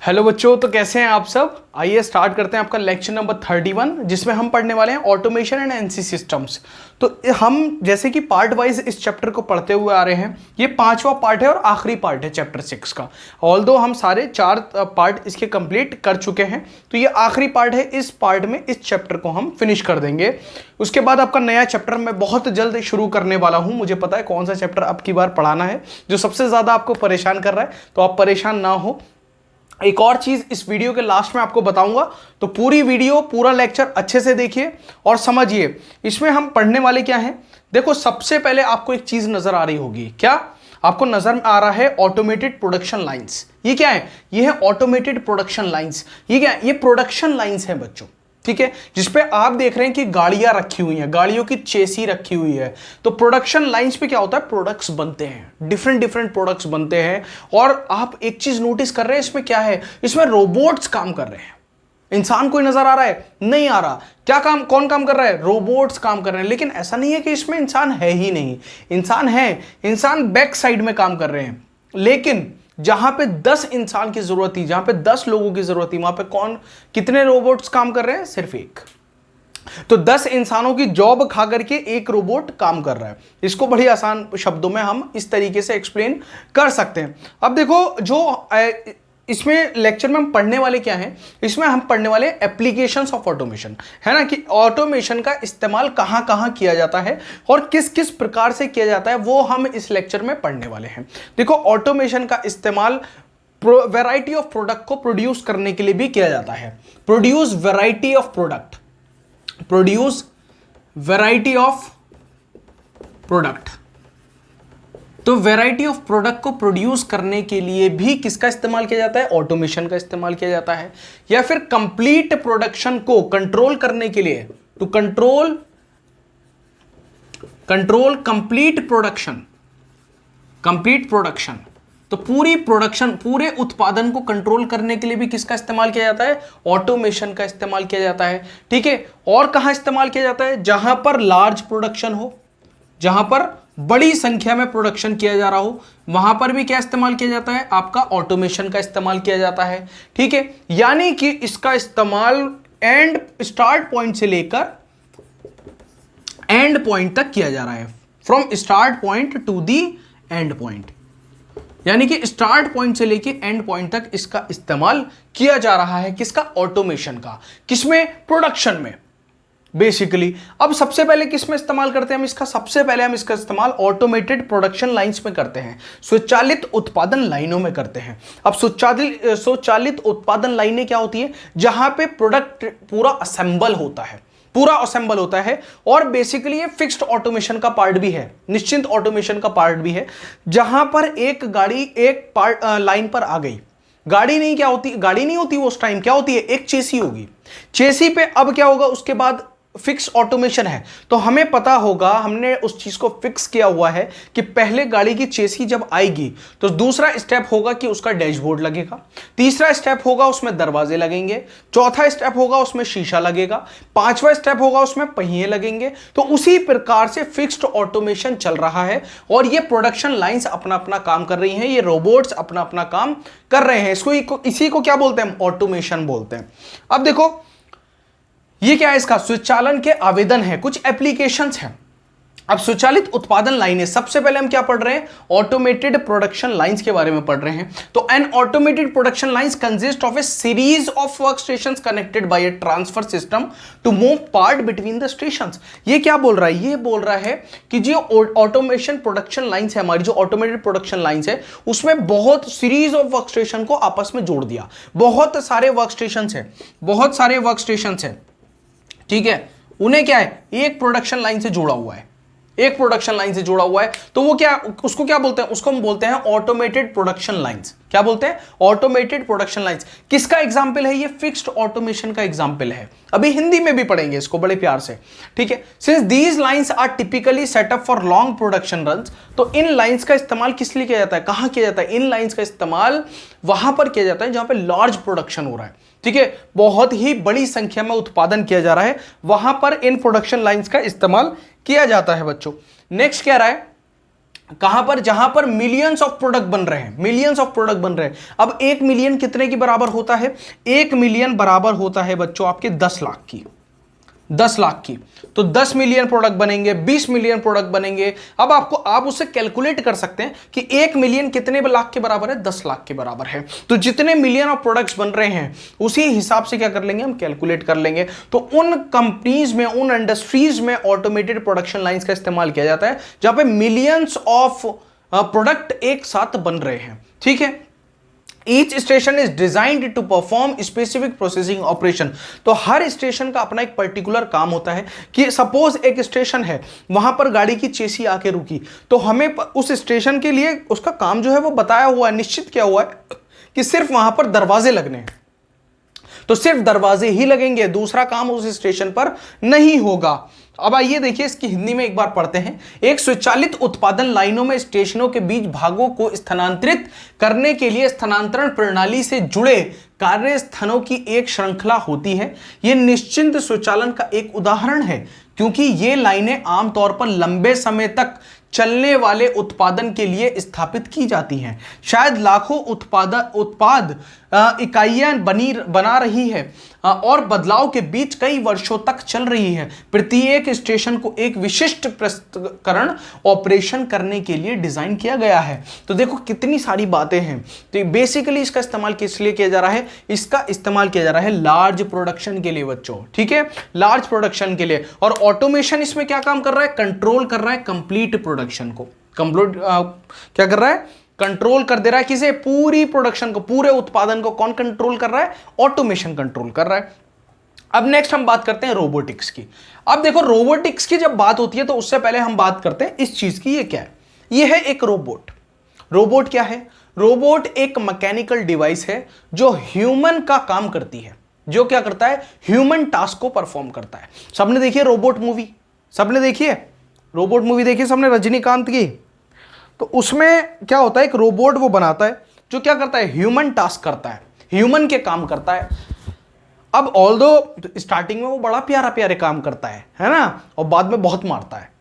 Hello बच्चों, तो कैसे हैं आप सब। आइए स्टार्ट करते हैं आपका लेक्चर नंबर 31, जिसमें हम पढ़ने वाले हैं ऑटोमेशन एंड एनसी सिस्टम्स। तो हम जैसे कि पार्ट वाइज इस चैप्टर को पढ़ते हुए आ रहे हैं। ये 5वां पार्ट है और आखिरी पार्ट है चैप्टर 6 का। ऑल्दो हम सारे 4 पार्ट इसके कंप्लीट कर चुके हैं, तो ये आखिरी पार्ट है। इस पार्ट में इस चैप्टर को हम फिनिश कर देंगे। उसके बाद आपका नया चैप्टर मैं बहुत जल्द शुरू करने वाला हूँ। मुझे पता है कौन सा चैप्टर अब की बार पढ़ाना है जो सबसे ज़्यादा आपको परेशान कर रहा है, तो आप परेशान ना हो। एक और चीज इस वीडियो के लास्ट में आपको बताऊंगा, तो पूरी वीडियो पूरा लेक्चर अच्छे से देखिए और समझिए इसमें हम पढ़ने वाले क्या हैं। देखो, सबसे पहले आपको एक चीज नजर आ रही होगी। क्या आपको नजर आ रहा है? Automated production lines. ये क्या है? ये है ऑटोमेटेड प्रोडक्शन लाइंस। ये क्या है? ये प्रोडक्शन लाइंस है बच्चों, ठीक है, जिसपे आप देख रहे हैं कि गाड़ियां रखी हुई हैं, गाड़ियों की चेसी रखी हुई है। तो प्रोडक्शन लाइंस पे क्या होता है? प्रोडक्ट्स बनते हैं, डिफरेंट डिफरेंट प्रोडक्ट्स बनते हैं। और आप एक चीज नोटिस कर रहे हैं, इसमें क्या है? इसमें रोबोट्स काम कर रहे हैं। इंसान कोई नजर आ रहा है? नहीं आ रहा। क्या काम, कौन काम कर रहा है? रोबोट्स काम कर रहे हैं। लेकिन ऐसा नहीं है कि इसमें इंसान है ही नहीं, इंसान है। इंसान बैक साइड में काम कर रहे हैं, लेकिन जहां पे 10 इंसान की जरूरत थी, जहां पे 10 लोगों की जरूरत थी, वहां पे कितने रोबोट्स काम कर रहे हैं? सिर्फ एक। तो 10 इंसानों की जॉब खा करके एक रोबोट काम कर रहा है। इसको बड़ी आसान शब्दों में हम इस तरीके से एक्सप्लेन कर सकते हैं। अब देखो, जो इसमें लेक्चर में हम पढ़ने वाले क्या हैं, इसमें हम पढ़ने वाले एप्लीकेशंस ऑफ ऑटोमेशन, है ना, कि ऑटोमेशन का इस्तेमाल कहां कहां किया जाता है और किस किस प्रकार से किया जाता है, वो हम इस लेक्चर में पढ़ने वाले हैं। देखो, ऑटोमेशन का इस्तेमाल वैरायटी ऑफ प्रोडक्ट को प्रोड्यूस करने के लिए भी किया जाता है। Produce variety of product, produce variety of product. तो वैरायटी ऑफ प्रोडक्ट को प्रोड्यूस करने के लिए भी किसका इस्तेमाल किया जाता है? ऑटोमेशन का इस्तेमाल किया जाता है। या फिर कंप्लीट प्रोडक्शन को कंट्रोल करने के लिए, to control complete production, complete production. तो पूरी प्रोडक्शन, पूरे उत्पादन को कंट्रोल करने के लिए भी किसका इस्तेमाल किया जाता है? ऑटोमेशन का इस्तेमाल किया जाता है, ठीक है। और कहां इस्तेमाल किया जाता है? जहां पर लार्ज प्रोडक्शन हो, जहां पर बड़ी संख्या में प्रोडक्शन किया जा रहा हो, वहां पर भी क्या इस्तेमाल किया जाता है? आपका ऑटोमेशन का इस्तेमाल किया जाता है, ठीक है। यानी कि इसका इस्तेमाल एंड स्टार्ट पॉइंट से लेकर एंड पॉइंट तक किया जा रहा है, from start point to the end point. यानी कि स्टार्ट पॉइंट से लेके एंड पॉइंट तक इसका इस्तेमाल किया जा रहा है। किसका? ऑटोमेशन का। किसमें? प्रोडक्शन में बेसिकली। अब सबसे पहले किसमें इस्तेमाल करते हैं हम इसका? सबसे पहले हम इसका इस्तेमाल ऑटोमेटेड प्रोडक्शन लाइंस में करते हैं, स्वचालित उत्पादन लाइनों में करते हैं। अब स्वचालित उत्पादन लाइनें क्या होती है? जहां पे प्रोडक्ट पूरा असेंबल होता है, पूरा असेंबल होता है। और बेसिकली ये फिक्स्ड ऑटोमेशन का पार्ट भी है, निश्चित ऑटोमेशन का पार्ट भी है। जहां पर एक गाड़ी एक पार्ट लाइन पर आ गई, गाड़ी नहीं, क्या होती? गाड़ी नहीं होती वो उस टाइम, क्या होती है? एक चेसी होगी। चेसी पे अब क्या होगा? उसके बाद फिक्स ऑटोमेशन है, तो हमें पता होगा, हमने उस चीज को फिक्स किया हुआ है कि पहले गाड़ी की चेसी जब आएगी तो दूसरा स्टेप होगा कि उसका डैशबोर्ड लगेगा, तीसरा स्टेप होगा उसमें दरवाजे लगेंगे, चौथा स्टेप होगा उसमें शीशा लगेगा, पांचवा स्टेप होगा उसमें पहिए लगेंगे। तो उसी प्रकार से फिक्स्ड ऑटोमेशन चल रहा है और ये प्रोडक्शन लाइंस अपना अपना काम कर रही हैं, ये रोबोट्स अपना अपना काम कर रहे हैं। इसी को क्या बोलते हैं? ऑटोमेशन बोलते हैं। अब देखो, ये क्या है? इसका स्वचालन के आवेदन है, कुछ एप्लीकेशंस हैं। अब स्वचालित उत्पादन लाइनें, सबसे पहले हम क्या पढ़ रहे हैं? ऑटोमेटेड प्रोडक्शन लाइंस के बारे में पढ़ रहे हैं। तो an automated production lines consist of a series of work stations connected by a transfer system to move part between the stations. ये क्या बोल रहा है? ये बोल रहा है कि जो ऑटोमेशन प्रोडक्शन लाइंस है, हमारी जो ऑटोमेटेड प्रोडक्शन लाइंस है, उसमें बहुत सीरीज ऑफ वर्क स्टेशन को आपस में जोड़ दिया। बहुत सारे वर्क स्टेशन है, बहुत सारे वर्क स्टेशन है, ठीक है। उन्हें क्या है? एक प्रोडक्शन लाइन से जोड़ा हुआ है, एक प्रोडक्शन लाइन से जोड़ा हुआ है। तो वो क्या, उसको क्या बोलते हैं? उसको हम बोलते हैं ऑटोमेटेड प्रोडक्शन लाइंस। क्या बोलते हैं? Automated production lines. किसका एग्जांपल है? ये फिक्स्ड ऑटोमेशन का एग्जांपल है। अभी हिंदी में भी पढ़ेंगे इसको बड़े प्यार से, ठीक है। Since these lines are typically setup for long production runs, तो इन लाइंस का इस्तेमाल किस लिए किया जाता है? कहां किया जाता है? इन लाइंस का इस्तेमाल वहां पर किया जाता है जहां पर लार्ज प्रोडक्शन हो रहा है, ठीक है, बहुत ही बड़ी संख्या में उत्पादन किया जा रहा है, वहां पर इन प्रोडक्शन लाइंस का इस्तेमाल किया जाता है बच्चों। नेक्स्ट क्या रहा है? कहां पर? जहां पर मिलियंस ऑफ प्रोडक्ट बन रहे हैं, मिलियंस ऑफ प्रोडक्ट बन रहे हैं। अब 1 मिलियन कितने की बराबर होता है? 1 मिलियन बराबर होता है बच्चों आपके 10 लाख की, 10 लाख की। तो 10 मिलियन प्रोडक्ट बनेंगे, 20 मिलियन प्रोडक्ट बनेंगे। अब आप उससे कैलकुलेट कर सकते हैं कि 1 मिलियन कितने लाख के बराबर है? 10 लाख के बराबर है। तो जितने मिलियन ऑफ प्रोडक्ट्स बन रहे हैं उसी हिसाब से क्या कर लेंगे हम? कैलकुलेट कर लेंगे। तो उन कंपनीज में, उन इंडस्ट्रीज में ऑटोमेटेड प्रोडक्शन लाइंस का इस्तेमाल किया जाता है जहां पे मिलियंस ऑफ प्रोडक्ट एक साथ बन रहे हैं। ठीक है। Each station is designed to perform specific processing operation। तो हर स्टेशन का अपना एक पर्टिकुलर काम होता है कि सपोज एक स्टेशन है, वहां पर गाड़ी की चेसी आके रुकी, तो हमें उस स्टेशन के लिए उसका काम जो है वो बताया हुआ है, निश्चित किया हुआ है कि सिर्फ वहां पर दरवाजे लगने हैं, तो सिर्फ दरवाजे ही लगेंगे, दूसरा काम उस स्टेशन पर नहीं होगा। अब आइए देखिए इसकी हिंदी में एक बार पढ़ते हैं। एक स्वचालित उत्पादन लाइनों में स्टेशनों के बीच भागों को स्थानांतरित करने के लिए स्थानांतरण प्रणाली से जुड़े कार्य स्थानों की एक श्रृंखला होती है। यह निश्चित स्वचालन का एक उदाहरण है, क्योंकि ये लाइनें आमतौर पर लंबे समय तक चलने वाले उत्पादन के लिए स्थापित की जाती हैं। शायद लाखों उत्पाद इकाइयां बना रही है और बदलाव के बीच कई वर्षों तक चल रही है। प्रत्येक स्टेशन को एक विशिष्ट प्रस्तुतिकरण ऑपरेशन करने के लिए डिजाइन किया गया है। तो देखो कितनी सारी बातें हैं। तो बेसिकली इसका इस्तेमाल किस लिए किया जा रहा है? इसका इस्तेमाल किया जा रहा है लार्ज प्रोडक्शन के लिए बच्चों। ठीक है, लार्ज प्रोडक्शन के लिए। और ऑटोमेशन इसमें क्या काम कर रहा है? कंट्रोल कर रहा है कंप्लीट प्रोडक्शन को। क्या कर रहा है? कंट्रोल कर दे रहा है किसे? पूरी प्रोडक्शन को, पूरे उत्पादन को कौन कंट्रोल कर रहा है? ऑटोमेशन कंट्रोल कर रहा है। अब नेक्स्ट हम बात करते हैं रोबोटिक्स की। अब देखो रोबोटिक्स की जब बात होती है तो उससे पहले हम बात करते हैं इस चीज की। ये क्या है? ये है एक रोबोट। रोबोट क्या है? रोबोट एक मैकेनिकल डिवाइस है जो ह्यूमन का काम करती है। जो क्या करता है? ह्यूमन टास्क को परफॉर्म करता है। सबने देखी है रोबोट मूवी? सबने देखी है रोबोट मूवी? देखी सबने रजनीकांत की? तो उसमें क्या होता है? एक रोबोट वो बनाता है जो क्या करता है? ह्यूमन टास्क करता है, ह्यूमन के काम करता है। अब ऑल्दो स्टार्टिंग में वो बड़ा प्यारा प्यारे काम करता है ना, और बाद में बहुत मारता है।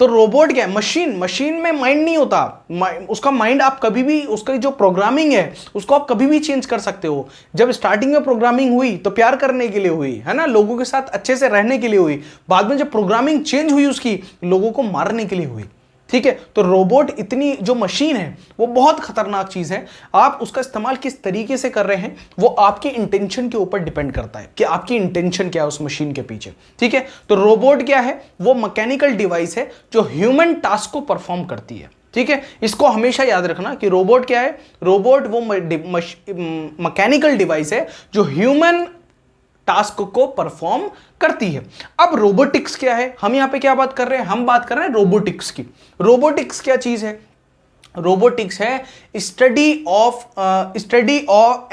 तो रोबोट क्या है? मशीन। मशीन में माइंड नहीं होता, उसका माइंड आप कभी भी, उसका जो प्रोग्रामिंग है उसको आप कभी भी चेंज कर सकते हो। जब स्टार्टिंग में प्रोग्रामिंग हुई तो प्यार करने के लिए हुई, है ना, लोगों के साथ अच्छे से रहने के लिए हुई। बाद में जब प्रोग्रामिंग चेंज हुई उसकी, लोगों को मारने के लिए हुई। ठीक है। तो रोबोट इतनी जो मशीन है वो बहुत खतरनाक चीज है। आप उसका इस्तेमाल किस तरीके से कर रहे हैं वो आपकी इंटेंशन के ऊपर डिपेंड करता है कि आपकी इंटेंशन क्या है उस मशीन के पीछे। ठीक है। तो रोबोट क्या है? वो मैकेनिकल डिवाइस है जो ह्यूमन टास्क को परफॉर्म करती है। ठीक है, इसको हमेशा याद रखना कि रोबोट क्या है? रोबोट वो मैकेनिकल डिवाइस है जो ह्यूमन टास्क को परफॉर्म करती है। अब रोबोटिक्स क्या है? हम यहां पे क्या बात कर रहे हैं? हम बात कर रहे हैं रोबोटिक्स की। रोबोटिक्स क्या चीज है? रोबोटिक्स है study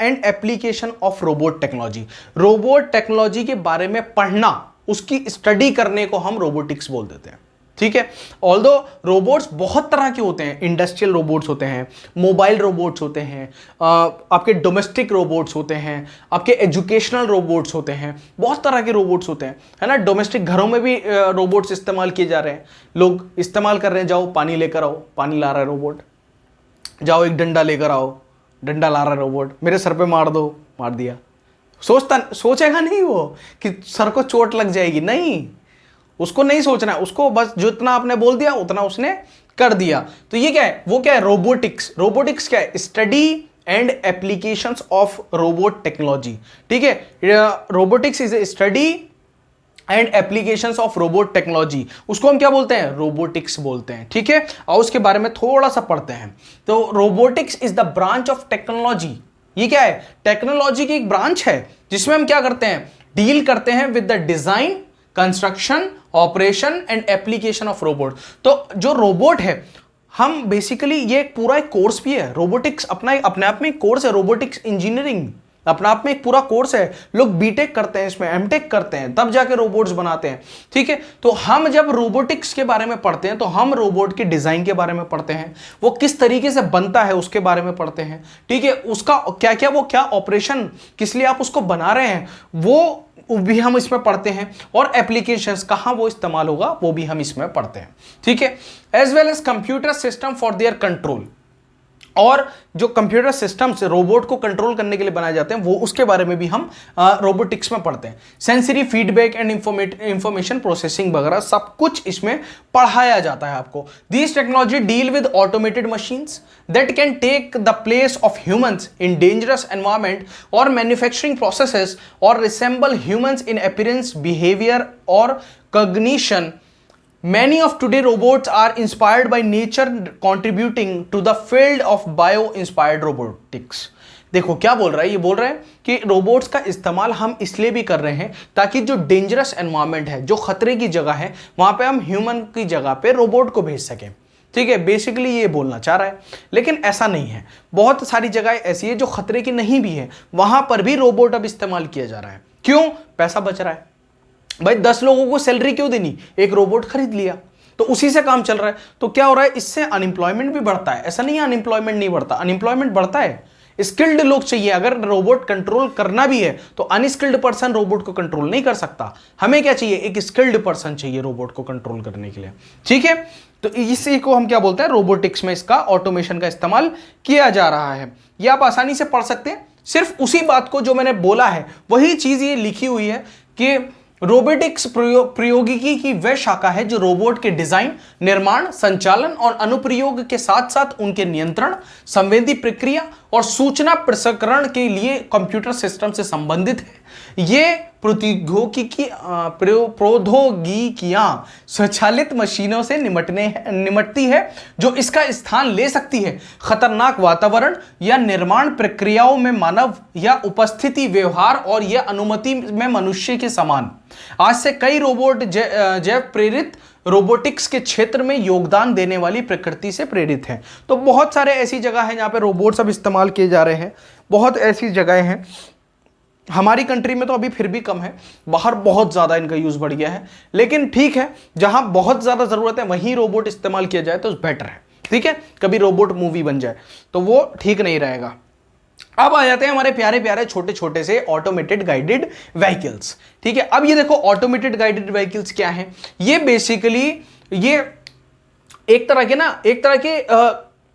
and application of robot technology. Robot technology के बारे में पढ़ना, उसकी स्टडी करने को हम रोबोटिक्स बोल देते हैं। ठीक है। ऑल्दो रोबोट्स बहुत तरह के होते हैं। इंडस्ट्रियल रोबोट्स होते हैं, मोबाइल रोबोट्स होते हैं, आपके डोमेस्टिक रोबोट्स होते हैं, आपके एजुकेशनल रोबोट्स होते हैं, बहुत तरह के रोबोट्स होते हैं, है ना। डोमेस्टिक घरों में भी रोबोट्स इस्तेमाल किए जा रहे हैं, लोग इस्तेमाल कर रहे हैं। जाओ पानी लेकर आओ, पानी ला रहा है रोबोट। जाओ एक डंडा लेकर आओ, डंडा ला रहा है रोबोट। मेरे सर पे मार दो, मार दिया। सोचेगा नहीं वो कि सर को चोट लग जाएगी, नहीं, उसको नहीं सोचना है, उसको बस जितना आपने बोल दिया उतना उसने कर दिया। तो ये क्या है? वो क्या है? रोबोटिक्स। रोबोटिक्स क्या है? Study and applications of robot technology. ठीक है। Robotics is a study and applications of robot technology. उसको हम क्या बोलते हैं? रोबोटिक्स बोलते हैं। ठीक है। और उसके बारे में थोड़ा सा पढ़ते हैं। तो robotics is the branch of technology. ये क्या है? टेक्नोलॉजी की एक ब्रांच है जिसमें हम क्या करते हैं? डील करते हैं with the design, construction, operation and application of robot. तो जो रोबोट है, हम बेसिकली ये पूरा एक कोर्स भी है। रोबोटिक्स अपने आप में एक कोर्स है, रोबोटिक्स इंजीनियरिंग। अपना आप में एक पूरा कोर्स है, लोग बीटेक करते हैं, इसमें एमटेक करते हैं, तब जाके रोबोट्स बनाते हैं। ठीक है, तो हम जब रोबोटिक्स के बारे में पढ़ते हैं तो हम रोबोट की डिजाइन के बारे में पढ़ते हैं, वो किस तरीके से बनता है उसके बारे में पढ़ते हैं। ठीक है, उसका क्या क्या, वो क्या ऑपरेशन, किस लिए आप उसको बना रहे हैं, वो भी हम इसमें पढ़ते हैं, और एप्लीकेशंस कहां वो इस्तेमाल होगा वो भी हम इसमें पढ़ते हैं। ठीक है, as well as computer system for their control, और जो कंप्यूटर सिस्टम्स रोबोट को कंट्रोल करने के लिए बनाए जाते हैं वो उसके बारे में भी हम रोबोटिक्स में पढ़ते हैं। Sensory feedback and information processing वगैरह सब कुछ इसमें पढ़ाया जाता है आपको। This technology deal with automated machines that can take the place of humans in dangerous environment और मैन्युफैक्चरिंग प्रोसेसेस और resemble humans in appearance, behaviour और cognition. Many of today robots are inspired by nature, contributing to the field of bio-inspired robotics. देखो क्या बोल रहा है, ये बोल रहा है कि रोबोट्स का इस्तेमाल हम इसलिए भी कर रहे हैं ताकि जो डेंजरस एनवायरनमेंट है, जो खतरे की जगह है, वहां पे हम ह्यूमन की जगह पे रोबोट को भेज सकें। ठीक है, बेसिकली ये बोलना चाह रहा है, लेकिन ऐसा नहीं है। बहुत सारी जगह ऐसी है जो खतरे की नहीं भी है, वहां पर भी रोबोट अब इस्तेमाल किया जा रहा है। क्यों? पैसा बच रहा है भाई, 10 लोगों को सैलरी क्यों देनी, एक रोबोट खरीद लिया तो उसी से काम चल रहा है। तो क्या हो रहा है, इससे अनएम्प्लॉयमेंट भी बढ़ता है। ऐसा नहीं है अनएम्प्लॉयमेंट नहीं बढ़ता, अनएम्प्लॉयमेंट बढ़ता है। स्किल्ड लोग चाहिए, अगर रोबोट कंट्रोल करना भी है तो अनस्किल्ड पर्सन रोबोट को कंट्रोल नहीं कर सकता। हमें क्या चाहिए, एक स्किल्ड पर्सन चाहिए रोबोट को कंट्रोल करने के लिए। ठीक है, तो इसी को हम क्या बोलते हैं, रोबोटिक्स में इसका ऑटोमेशन का इस्तेमाल किया जा रहा है। ये आप आसानी से पढ़ सकते हैं, सिर्फ उसी बात को जो मैंने बोला है वही चीज ये लिखी हुई है कि रोबोटिक्स प्रौद्योगिकी की वह शाखा है जो रोबोट के डिजाइन, निर्माण, संचालन और अनुप्रयोग के साथ साथ उनके नियंत्रण, संवेदी प्रक्रिया और सूचना प्रसंस्करण के लिए कंप्यूटर सिस्टम से संबंधित है। ये प्रौद्योगिकियां स्वचालित मशीनों से निमटती है जो इसका स्थान ले सकती है खतरनाक वातावरण या निर्माण प्रक्रियाओं में मानव या उपस्थिति, व्यवहार और यह अनुमति में मनुष्य के समान। आज से कई रोबोट जैव प्रेरित रोबोटिक्स के क्षेत्र में योगदान देने वाली प्रकृति से प्रेरित हैं। तो बहुत सारे ऐसी जगह है जहां पे रोबोट्स अब इस्तेमाल किए जा रहे हैं, बहुत ऐसी जगहें हैं। हमारी कंट्री में तो अभी फिर भी कम है, बाहर बहुत ज़्यादा इनका यूज़ बढ़ गया है, लेकिन ठीक है, जहां बहुत ज़्यादा ज़रूरत है वहीं रोबोट इस्तेमाल किया जाए तो बेटर है। ठीक है, कभी रोबोट मूवी बन जाए तो वो ठीक नहीं रहेगा। अब आ जाते हैं हमारे प्यारे प्यारे छोटे छोटे से ऑटोमेटेड गाइडेड व्हीकल्स। ठीक है, अब ये देखो ऑटोमेटेड गाइडेड व्हीकल्स क्या है, ये बेसिकली ये एक तरह के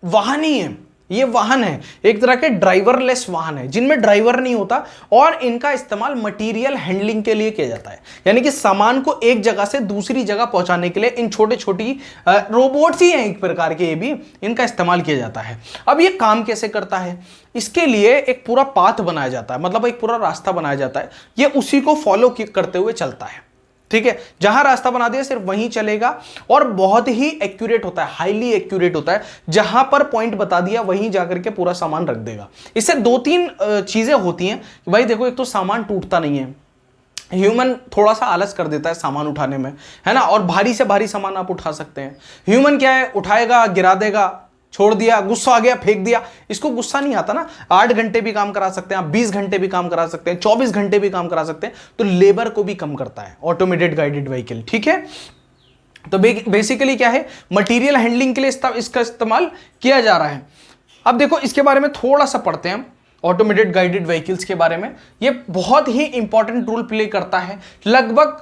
वाहन ही है। ये वाहन है, एक तरह के ड्राइवरलेस वाहन है जिनमें ड्राइवर नहीं होता, और इनका इस्तेमाल मटेरियल हैंडलिंग के लिए किया जाता है। यानी कि सामान को एक जगह से दूसरी जगह पहुंचाने के लिए इन छोटे छोटी रोबोट्स ही हैं एक प्रकार के, ये भी इनका इस्तेमाल किया जाता है। अब ये काम कैसे करता है, इसके लिए एक पूरा पाथ बनाया जाता है, मतलब एक पूरा रास्ता बनाया जाता है, ये उसी को फॉलो करते हुए चलता है। ठीक है, जहां रास्ता बना दिया सिर्फ वहीं चलेगा, और बहुत ही एक्यूरेट होता है, हाईली एक्यूरेट होता है। जहां पर पॉइंट बता दिया वहीं जाकर के पूरा सामान रख देगा। इससे 2-3 चीजें होती हैं कि भाई देखो, एक तो सामान टूटता नहीं है, ह्यूमन थोड़ा सा आलस कर देता है सामान उठाने में, है ना, और भारी से भारी सामान आप उठा सकते हैं। ह्यूमन क्या है, उठाएगा, गिरा देगा, छोड़ दिया, गुस्सा आ गया, फेंक दिया। इसको गुस्सा नहीं आता ना, 8 घंटे भी काम करा सकते हैं आप, 20 घंटे भी काम करा सकते हैं, 24 घंटे भी काम करा सकते हैं। तो लेबर को भी कम करता है ऑटोमेटेड गाइडेड व्हीकल। ठीक है, तो बेसिकली क्या है, मटेरियल हैंडलिंग के लिए इसका इस्तेमाल किया जा रहा है। अब देखो इसके बारे में थोड़ा सा पढ़ते हैं, ऑटोमेटेड गाइडेड व्हीकल्स के बारे में। ये बहुत ही इंपॉर्टेंट रोल प्ले करता है। लगभग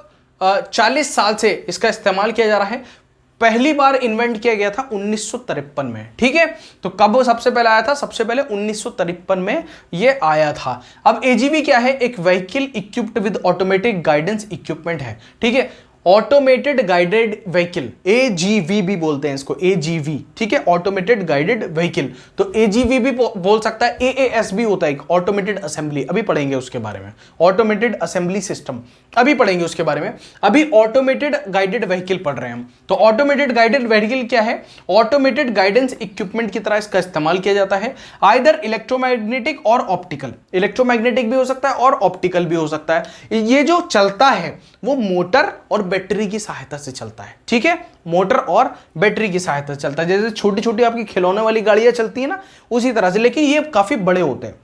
40 साल से इसका इस्तेमाल किया जा रहा है। पहली बार इन्वेंट किया गया था 1953 में। ठीक है, तो कब सबसे पहले आया था, सबसे पहले 1953 में ये आया था। अब एजीवी क्या है, एक vehicle equipped with automatic guidance equipment है। ठीक है, ऑटोमेटेड गाइडेड व्हीकल, एजीवी भी बोलते हैं इसको, एजीवी। ठीक है, ऑटोमेटेड गाइडेड व्हीकल, तो एजीवी भी बोल सकता है, एएएस भी होता है, ऑटोमेटेड असेंबली, अभी पढ़ेंगे उसके बारे में। ऑटोमेटेड असेंबली सिस्टम अभी पढ़ेंगे उसके बारे में। अभी ऑटोमेटेड गाइडेड व्हीकल पढ़ रहे हैं हम। तो ऑटोमेटेड गाइडेड व्हीकल क्या है, ऑटोमेटेड गाइडेंस इक्विपमेंट की तरह इसका इस्तेमाल किया जाता है। आइदर इलेक्ट्रोमैग्नेटिक और ऑप्टिकल, इलेक्ट्रोमैग्नेटिक भी हो सकता है और ऑप्टिकल भी हो सकता है। ये जो चलता है वो मोटर और बैटरी की सहायता से चलता है। ठीक है, मोटर और बैटरी की सहायता से चलता है। जैसे छोटी छोटी आपकी खिलौने वाली गाड़ियां चलती है ना, उसी तरह से, लेकिन ये काफी बड़े होते हैं।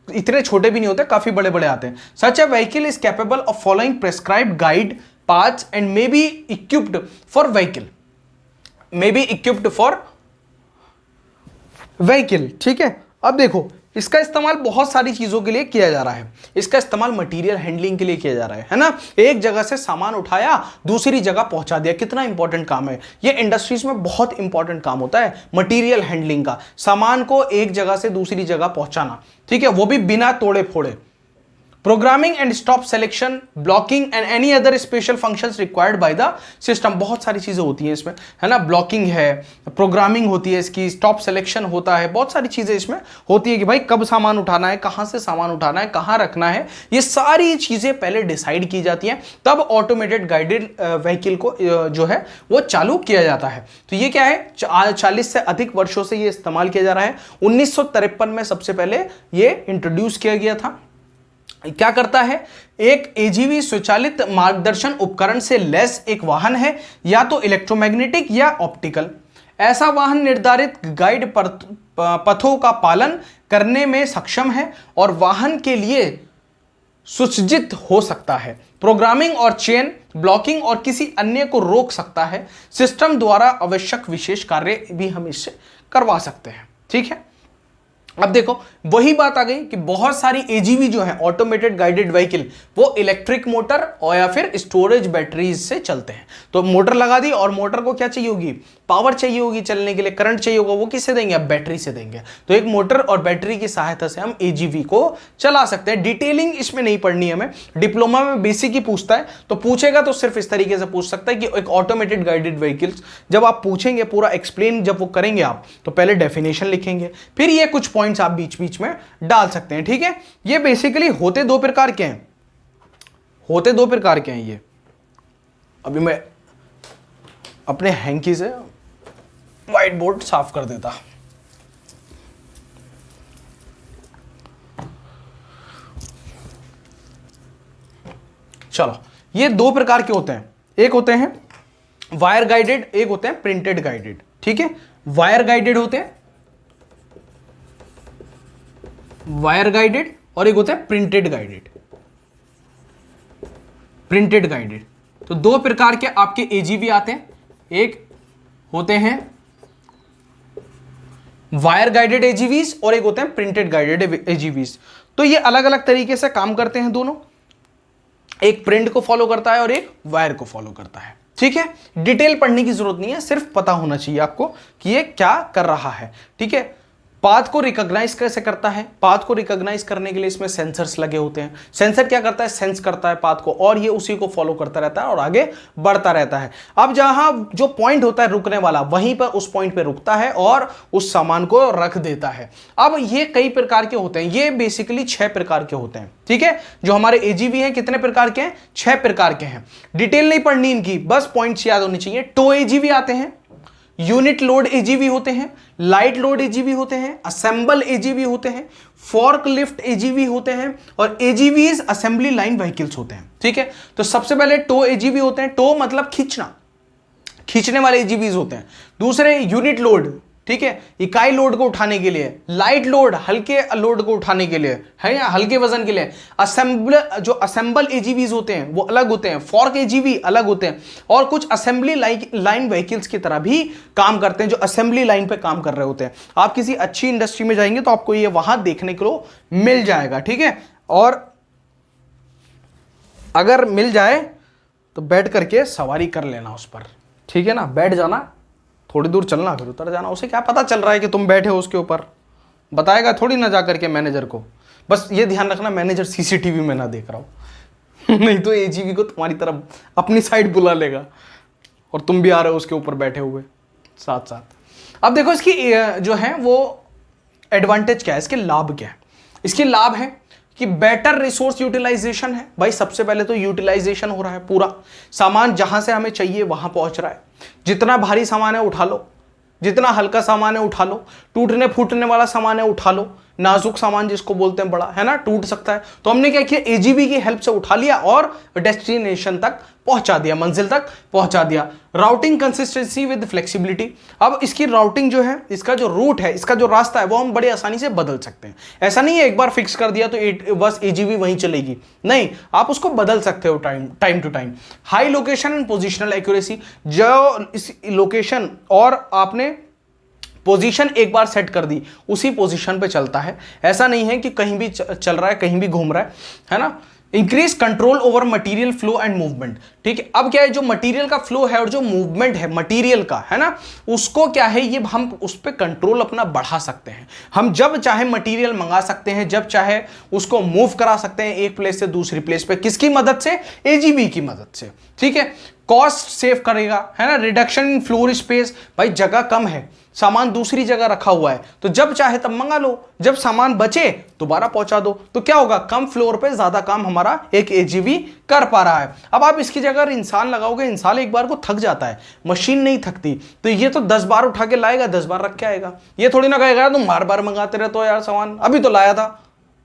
इतने छोटे भी नहीं होते, काफी बड़े बड़े आते हैं। Such a vehicle is capable of following prescribed guide paths and may be equipped for vehicle, may be equipped for vehicle. ठीक है, अब देखो इसका इस्तेमाल बहुत सारी चीजों के लिए किया जा रहा है। इसका इस्तेमाल मटेरियल हैंडलिंग के लिए किया जा रहा है ना। एक जगह से सामान उठाया दूसरी जगह पहुंचा दिया, कितना इंपॉर्टेंट काम है ये। इंडस्ट्रीज में बहुत इंपॉर्टेंट काम होता है मटेरियल हैंडलिंग का, सामान को एक जगह से दूसरी जगह पहुंचाना, ठीक है, वो भी बिना तोड़े फोड़े। Programming and stop selection, blocking and any other special functions required by the system. बहुत सारी चीजें होती हैं इसमें, है ना। ब्लॉकिंग है, प्रोग्रामिंग होती है इसकी, स्टॉप सिलेक्शन होता है, बहुत सारी चीजें इसमें होती है कि भाई कब सामान उठाना है, कहां से सामान उठाना है, कहां रखना है, ये सारी चीजें पहले डिसाइड की जाती हैं, तब ऑटोमेटेड गाइडेड व्हीकल को जो है वो चालू किया जाता है। तो ये क्या है, 40 से अधिक वर्षों से ये इस्तेमाल किया जा रहा है। 1953 में सबसे पहले ये इंट्रोड्यूस किया गया था। क्या करता है, एक एजीवी स्वचालित मार्गदर्शन उपकरण से लैस एक वाहन है, या तो इलेक्ट्रोमैग्नेटिक या ऑप्टिकल। ऐसा वाहन निर्धारित गाइड पथों का पालन करने में सक्षम है और वाहन के लिए सुसज्जित हो सकता है। प्रोग्रामिंग और चेन ब्लॉकिंग और किसी अन्य को रोक सकता है। सिस्टम द्वारा आवश्यक विशेष कार्य भी हम इससे करवा सकते हैं। ठीक है, अब देखो वही बात आ गई कि बहुत सारी एजीवी जो है ऑटोमेटेड गाइडेड व्हीकल, वो इलेक्ट्रिक मोटर और या फिर स्टोरेज बैटरीज से चलते हैं। तो मोटर लगा दी और मोटर को क्या चाहिए होगी, पावर चाहिए होगी चलने के लिए, करंट चाहिए होगा, वो किससे देंगे, अब बैटरी से देंगे। तो एक मोटर और बैटरी की सहायता से हम एजीवी को चला सकते हैं। डिटेलिंग इसमें नहीं पढ़नी है हमें, डिप्लोमा में बेसिक ही पूछता है, तो पूछेगा तो सिर्फ इस तरीके से पूछ सकता है कि एक ऑटोमेटेड गाइडेड व्हीकल्स जब आप पूछेंगे, पूरा एक्सप्लेन जब वो करेंगे आप, तो पहले डेफिनेशन लिखेंगे, फिर ये कुछ पॉइंट्स आप बीच बीच में डाल सकते हैं। ठीक है, ये बेसिकली होते दो प्रकार के हैं, होते दो प्रकार के हैं ये। अभी मैं अपने हैंकी से व्हाइट बोर्ड साफ कर देता। चलो, ये दो प्रकार के होते हैं, एक होते हैं वायर गाइडेड, एक होते हैं प्रिंटेड गाइडेड। ठीक है, वायर गाइडेड होते हैं, वायर गाइडेड, और एक होता है प्रिंटेड गाइडेड। प्रिंटेड गाइडेड, तो दो प्रकार के आपके एजीवी आते हैं, एक होते हैं वायर गाइडेड एजीवीज और एक होते हैं प्रिंटेड गाइडेड एजीवीज। तो ये अलग अलग तरीके से काम करते हैं दोनों, एक प्रिंट को फॉलो करता है और एक वायर को फॉलो करता है। ठीक है, डिटेल पढ़ने की जरूरत नहीं है, सिर्फ पता होना चाहिए आपको कि ये क्या कर रहा है। ठीक है, पाथ को रिकॉग्नाइज कैसे करता है, पाथ को रिकॉग्नाइज करने के लिए इसमें सेंसर्स लगे होते हैं। सेंसर क्या करता है, सेंस करता है पाथ को और ये उसी को फॉलो करता रहता है और आगे बढ़ता रहता है। अब जहां जो पॉइंट होता है रुकने वाला, वहीं पर उस पॉइंट पे रुकता है और उस सामान को रख देता है। अब ये कई प्रकार के होते हैं, ये बेसिकली 6 प्रकार के होते हैं। ठीक है, जो हमारे एजीवी हैं कितने प्रकार के हैं, 6 प्रकार के हैं। डिटेल नहीं पढ़नी इनकी, बस पॉइंट्स याद होने चाहिए। टो एजीवी आते हैं, यूनिट लोड एजीवी होते हैं, लाइट लोड एजीवी होते हैं, असेंबल एजीवी होते हैं, फॉर्क लिफ्ट एजीवी होते हैं और एजीवीज असेंबली लाइन व्हीकल्स होते हैं। ठीक है, तो सबसे पहले टो एजीवी होते हैं, टो मतलब खींचना, खींचने वाले एजीवीज होते हैं। दूसरे यूनिट लोड, ठीक है, इकाई लोड को उठाने के लिए। लाइट लोड, हल्के लोड को उठाने के लिए, है या हल्के वजन के लिए। जो असेंबल एजीवीज होते हैं वो अलग होते हैं, फॉर्क एजीवी अलग होते हैं और कुछ असेंबली लाइन व्हीकल्स की तरह भी काम करते हैं, जो असेंबली लाइन पे काम कर रहे होते हैं। आप किसी अच्छी इंडस्ट्री में जाएंगे तो आपको ये वहां देखने को मिल जाएगा। ठीक है, और अगर मिल जाए तो बैठ करके सवारी कर लेना उस पर। ठीक है ना, बैठ जाना, थोड़ी दूर चलना, फिर उतर जाना। उसे क्या पता चल रहा है कि तुम बैठे हो उसके ऊपर, बताएगा थोड़ी ना जा करके मैनेजर को। बस ये ध्यान रखना मैनेजर सीसीटीवी में ना देख रहा हो नहीं तो एजीवी को तुम्हारी तरफ अपनी साइड बुला लेगा और तुम भी आ रहे हो उसके ऊपर बैठे हुए साथ साथ। अब देखो इसकी जो है वो एडवांटेज क्या है, इसके लाभ क्या है। इसके लाभ है कि बेटर रिसोर्स यूटिलाइजेशन है। भाई सबसे पहले तो यूटिलाइजेशन हो रहा है, पूरा सामान जहां से हमें चाहिए वहां पहुंच रहा है। जितना भारी सामान है उठा लो, जितना हल्का सामान है उठा लो, टूटने फूटने वाला सामान है उठा लो, नाजुक सामान जिसको बोलते हैं बड़ा, है ना, टूट सकता है, तो हमने क्या किया, एजीवी की हेल्प से उठा लिया और डेस्टिनेशन तक पहुंचा दिया, मंजिल तक पहुंचा दिया। राउटिंग कंसिस्टेंसी विद फ्लेक्सिबिलिटी, अब इसकी राउटिंग जो है, इसका जो रूट है, इसका जो रास्ता है वो हम बड़े आसानी से बदल सकते हैं। ऐसा नहीं है एक बार फिक्स कर दिया तो बस एजीवी वहीं चलेगी, नहीं, आप उसको बदल सकते हो time to time. High location and positional accuracy, जो इस लोकेशन और आपने पोजीशन एक बार सेट कर दी उसी पोजीशन पे चलता है, ऐसा नहीं है कि कहीं भी चल रहा है कहीं भी घूम रहा है ना। Increase control over material flow and movement, ठीक है। अब क्या है, जो मटेरियल का फ्लो है और जो मूवमेंट है मटेरियल का, है ना, उसको क्या है, ये हम उस पर कंट्रोल अपना बढ़ा सकते हैं। हम जब चाहे मटेरियल मंगा सकते हैं, जब चाहे उसको मूव करा सकते हैं एक प्लेस से दूसरी प्लेस पे, किसकी मदद से, एजीवी की मदद से, ठीक है। कॉस्ट सेव करेगा, है ना। रिडक्शन इन फ्लोर स्पेस, भाई जगह कम है, सामान दूसरी जगह रखा हुआ है, तो जब चाहे तब मंगा लो, जब सामान बचे दोबारा पहुंचा दो, तो क्या होगा, कम फ्लोर पे ज्यादा काम हमारा एक एजीवी कर पा रहा है। अब आप इसकी जगह इंसान लगाओगे, इंसान एक बार को थक जाता है, मशीन नहीं थकती, तो ये तो 10 बार उठा के लाएगा, 10 बार रख के आएगा। ये थोड़ी ना कहेगा तुम बार बार मंगाते रहते हो यार सामान, अभी तो लाया था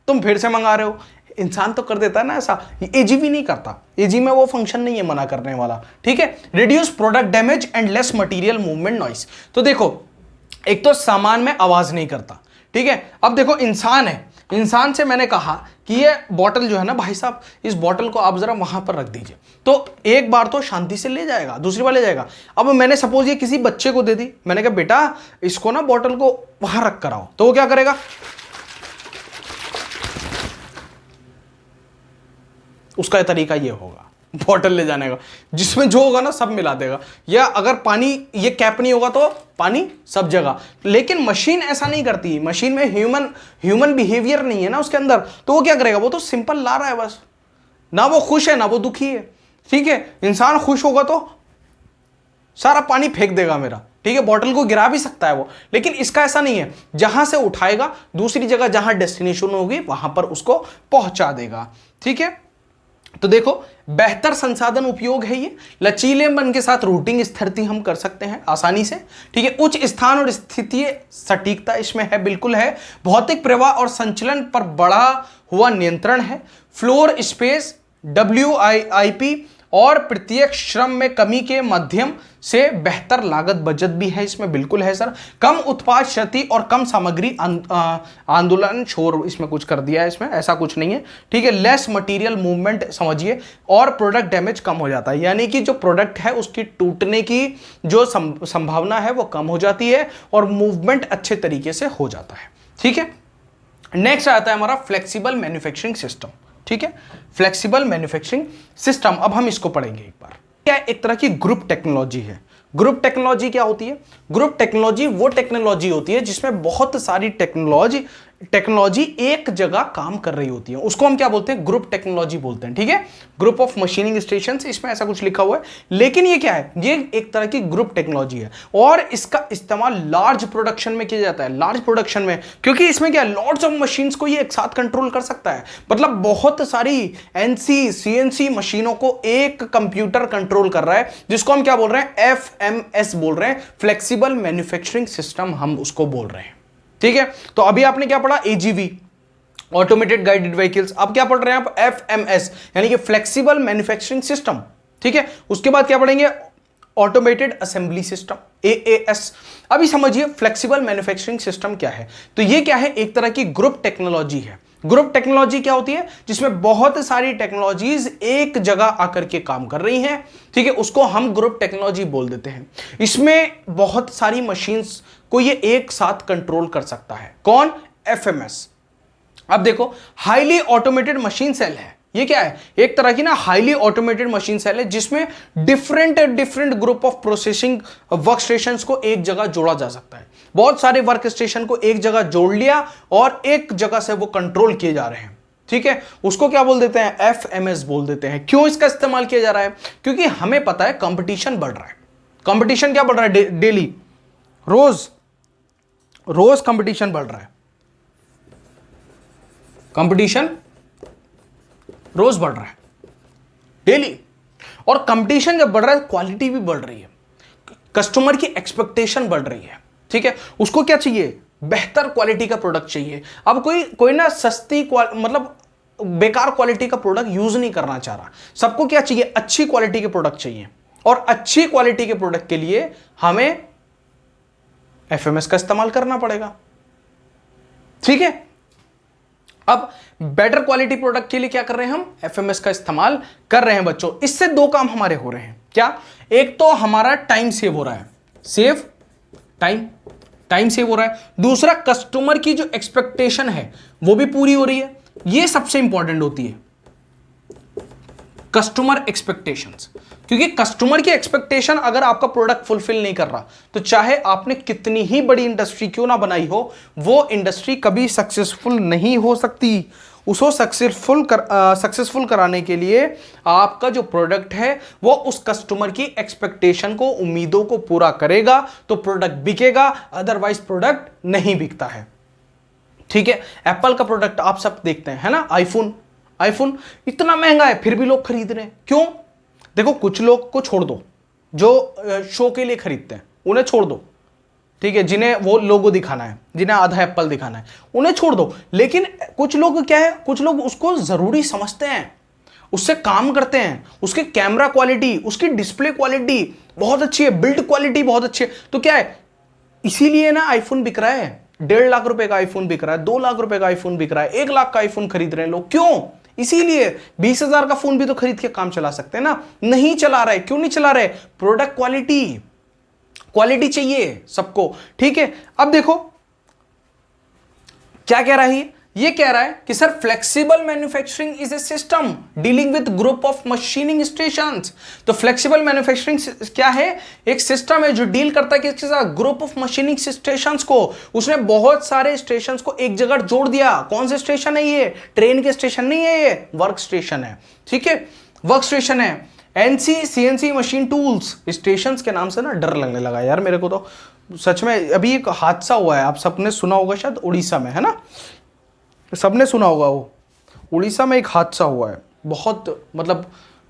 तुम फिर से मंगा रहे हो। इंसान तो कर देता है ना ऐसा, एजीवी नहीं करता, एजी में वो फंक्शन नहीं है मना करने वाला, ठीक है। Reduce product damage and less material movement noise, तो देखो एक तो सामान में आवाज नहीं करता, ठीक है। अब देखो इंसान है, इंसान से मैंने कहा कि ये बॉटल जो है ना भाई साहब, इस बॉटल को आप जरा वहां पर रख दीजिए, तो एक बार तो शांति से ले जाएगा, दूसरी बार ले जाएगा। अब मैंने सपोज ये किसी बच्चे को दे दी, मैंने कहा बेटा इसको ना बॉटल को वहां रख कर आओ, तो वो क्या करेगा, उसका तरीका ये होगा बॉटल ले जाने का, जिसमें जो होगा ना सब मिला देगा, या अगर पानी ये कैप नहीं होगा तो पानी सब जगह। लेकिन मशीन ऐसा नहीं करती, मशीन में ह्यूमन बिहेवियर नहीं है ना उसके अंदर, तो वो क्या करेगा, वो तो सिंपल ला रहा है बस, ना वो खुश है ना वो दुखी है, ठीक है। इंसान खुश होगा तो सारा पानी फेंक देगा मेरा, ठीक है, बॉटल को गिरा भी सकता है वो, लेकिन इसका ऐसा नहीं है, जहां से उठाएगा दूसरी जगह जहां डेस्टिनेशन होगी वहां पर उसको पहुंचा देगा, ठीक है। तो देखो बेहतर संसाधन उपयोग है ये, लचीलेपन के साथ रूटिंग स्थिति हम कर सकते हैं आसानी से, ठीक है। उच्च स्थान और स्थितीय सटीकता इसमें है, बिल्कुल है। भौतिक प्रवाह और संचलन पर बढ़ा हुआ नियंत्रण है। फ्लोर स्पेस, WIP और प्रत्यक्ष श्रम में कमी के माध्यम से बेहतर लागत बचत भी है इसमें, बिल्कुल है सर। कम उत्पाद क्षति और कम सामग्री आंदोलन शोर, इसमें कुछ कर दिया है, इसमें ऐसा कुछ नहीं है, ठीक है। लेस मटेरियल मूवमेंट समझिए, और प्रोडक्ट डैमेज कम हो जाता है, यानी कि जो प्रोडक्ट है उसकी टूटने की जो संभावना है वो कम हो जाती है और मूवमेंट अच्छे तरीके से हो जाता है, ठीक है। नेक्स्ट आता है हमारा फ्लेक्सिबल मैन्युफैक्चरिंग सिस्टम, ठीक है। फ्लेक्सिबल मैन्युफैक्चरिंग सिस्टम, अब हम इसको पढ़ेंगे एक बार। क्या एक तरह की ग्रुप टेक्नोलॉजी है। ग्रुप टेक्नोलॉजी क्या होती है, ग्रुप टेक्नोलॉजी वो टेक्नोलॉजी होती है जिसमें बहुत सारी टेक्नोलॉजी एक जगह काम कर रही होती है, उसको हम क्या बोलते हैं, ग्रुप टेक्नोलॉजी बोलते हैं, ठीक है। ग्रुप ऑफ मशीनिंग स्टेशंस, इसमें ऐसा कुछ लिखा हुआ है, लेकिन ये क्या है, ये एक तरह की ग्रुप टेक्नोलॉजी है और इसका इस्तेमाल लार्ज प्रोडक्शन में किया जाता है। लार्ज प्रोडक्शन में क्योंकि इसमें क्या है, लॉट्स ऑफ मशीन्स को ये एक साथ कंट्रोल कर सकता है, मतलब बहुत सारी NC CNC मशीनों को एक कंप्यूटर कंट्रोल कर रहा है, जिसको हम क्या बोल रहे हैं, FMS बोल रहे हैं, फ्लेक्सिबल मैन्युफैक्चरिंग सिस्टम हम उसको बोल रहे हैं, ठीक है। तो अभी आपने क्या पढ़ा, AGV, ऑटोमेटेड गाइडेड व्हीकल्स, अब क्या पढ़ रहे हैं आप, FMS यानी कि फ्लेक्सिबल मैन्युफैक्चरिंग सिस्टम, ठीक है। उसके बाद क्या पढ़ेंगे, ऑटोमेटेड असेंबली सिस्टम, AAS। अभी समझिए फ्लेक्सिबल मैन्युफैक्चरिंग सिस्टम क्या है, तो ये क्या है, एक तरह की ग्रुप टेक्नोलॉजी है। ग्रुप टेक्नोलॉजी क्या होती है, जिसमें बहुत सारी टेक्नोलॉजीज एक जगह आकर के काम कर रही हैं, ठीक है, उसको हम ग्रुप टेक्नोलॉजी बोल देते हैं। इसमें बहुत सारी मशीन्स को ये एक साथ कंट्रोल कर सकता है, कौन, FMS। अब देखो हाईली ऑटोमेटेड मशीन सेल है, ये क्या है, एक तरह की ना हाईली ऑटोमेटेड मशीन सेल है, जिसमें different group of processing work stations को एक जगह जोड़ा जा सकता है। बहुत सारे वर्क स्टेशन को एक जगह जोड़ लिया और एक जगह से वो कंट्रोल किए जा रहे हैं, ठीक है, उसको क्या बोल देते हैं, FMS बोल देते हैं। क्यों इसका इस्तेमाल किया जा रहा है, क्योंकि हमें पता है कंपटीशन बढ़ रहा है। कंपटीशन क्या बढ़ रहा है, डेली रोज कंपटीशन बढ़ रहा है, कंपटीशन रोज बढ़ रहा है डेली, और कंपटीशन जब बढ़ रहा है क्वालिटी भी बढ़ रही है, कस्टमर की एक्सपेक्टेशन बढ़ रही है, ठीक है। उसको क्या चाहिए, बेहतर क्वालिटी का प्रोडक्ट चाहिए। अब कोई ना सस्ती मतलब बेकार क्वालिटी का प्रोडक्ट यूज नहीं करना चाह रहा। सबको क्या चाहिए? अच्छी क्वालिटी के प्रोडक्ट चाहिए, और अच्छी क्वालिटी के प्रोडक्ट के लिए हमें एफएमएस का इस्तेमाल करना पड़ेगा। ठीक है, अब बेटर क्वालिटी प्रोडक्ट के लिए क्या कर रहे हैं? हम एफएमएस का इस्तेमाल कर रहे हैं बच्चों। इससे दो काम हमारे हो रहे हैं। क्या? एक तो हमारा टाइम सेव हो रहा है, सेव टाइम सेव हो रहा है। दूसरा, कस्टमर की जो एक्सपेक्टेशन है वो भी पूरी हो रही है। ये सबसे इंपॉर्टेंट होती है, कस्टमर एक्सपेक्टेशंस। क्योंकि कस्टमर की एक्सपेक्टेशन अगर आपका प्रोडक्ट फुलफिल नहीं कर रहा, तो चाहे आपने कितनी ही बड़ी इंडस्ट्री क्यों ना बनाई हो, वो इंडस्ट्री कभी सक्सेसफुल नहीं हो सकती। उसको सक्सेसफुल कराने के लिए आपका जो प्रोडक्ट है वो उस कस्टमर की एक्सपेक्टेशन को, उम्मीदों को पूरा करेगा तो प्रोडक्ट बिकेगा, अदरवाइज प्रोडक्ट नहीं बिकता है। ठीक है, एप्पल का प्रोडक्ट आप सब देखते हैं, है ना? आईफोन इतना महंगा है फिर भी लोग खरीद रहे हैं, क्यों? देखो, कुछ लोग को छोड़ दो जो शो के लिए खरीदते हैं, उन्हें छोड़ दो, ठीक है, जिन्हें वो लोगो दिखाना है, जिन्हें आधा एप्पल दिखाना है, उन्हें छोड़ दो। लेकिन कुछ लोग क्या है, कुछ लोग उसको जरूरी समझते हैं, उससे काम करते हैं, उसकी कैमरा क्वालिटी, उसकी डिस्प्ले क्वालिटी बहुत अच्छी है, बिल्ड क्वालिटी बहुत अच्छी है, तो क्या है, इसीलिए ना आईफोन बिक रहा है। 1.5 लाख रुपए का आईफोन बिक रहा है, 2 लाख रुपए का आईफोन बिक रहा है, 1 लाख का आईफोन खरीद रहे हैं लोग। क्यों? इसीलिए 20,000 का फोन भी तो खरीद के काम चला सकते हैं ना। नहीं चला रहे, क्यों नहीं चला रहे? प्रोडक्ट क्वालिटी चाहिए सबको। ठीक है, अब देखो क्या कह रहा है ये कह रहा है कि sir flexible manufacturing is a system dealing with group of machining stations. तो फ्लेक्सिबल मैन्युफैक्चरिंग क्या है? एक सिस्टम है जो डील करता है किसके साथ? ग्रुप ऑफ मशीनिंग स्टेशंस को। उसने बहुत सारे स्टेशंस को एक जगह जोड़ दिया। कौन से स्टेशन है ये? ट्रेन के स्टेशन नहीं है, ये वर्क स्टेशन है। ठीक है, वर्क स्टेशन है। NC CNC machine tools, station के नाम से ना डर लगने लगा यार मेरे को तो सच में। अभी एक हादसा हुआ है, आप सबने सुना होगा शायद, उड़ीसा में, है ना? सबने सुना होगा, वो उड़ीसा में एक हादसा हुआ है, बहुत मतलब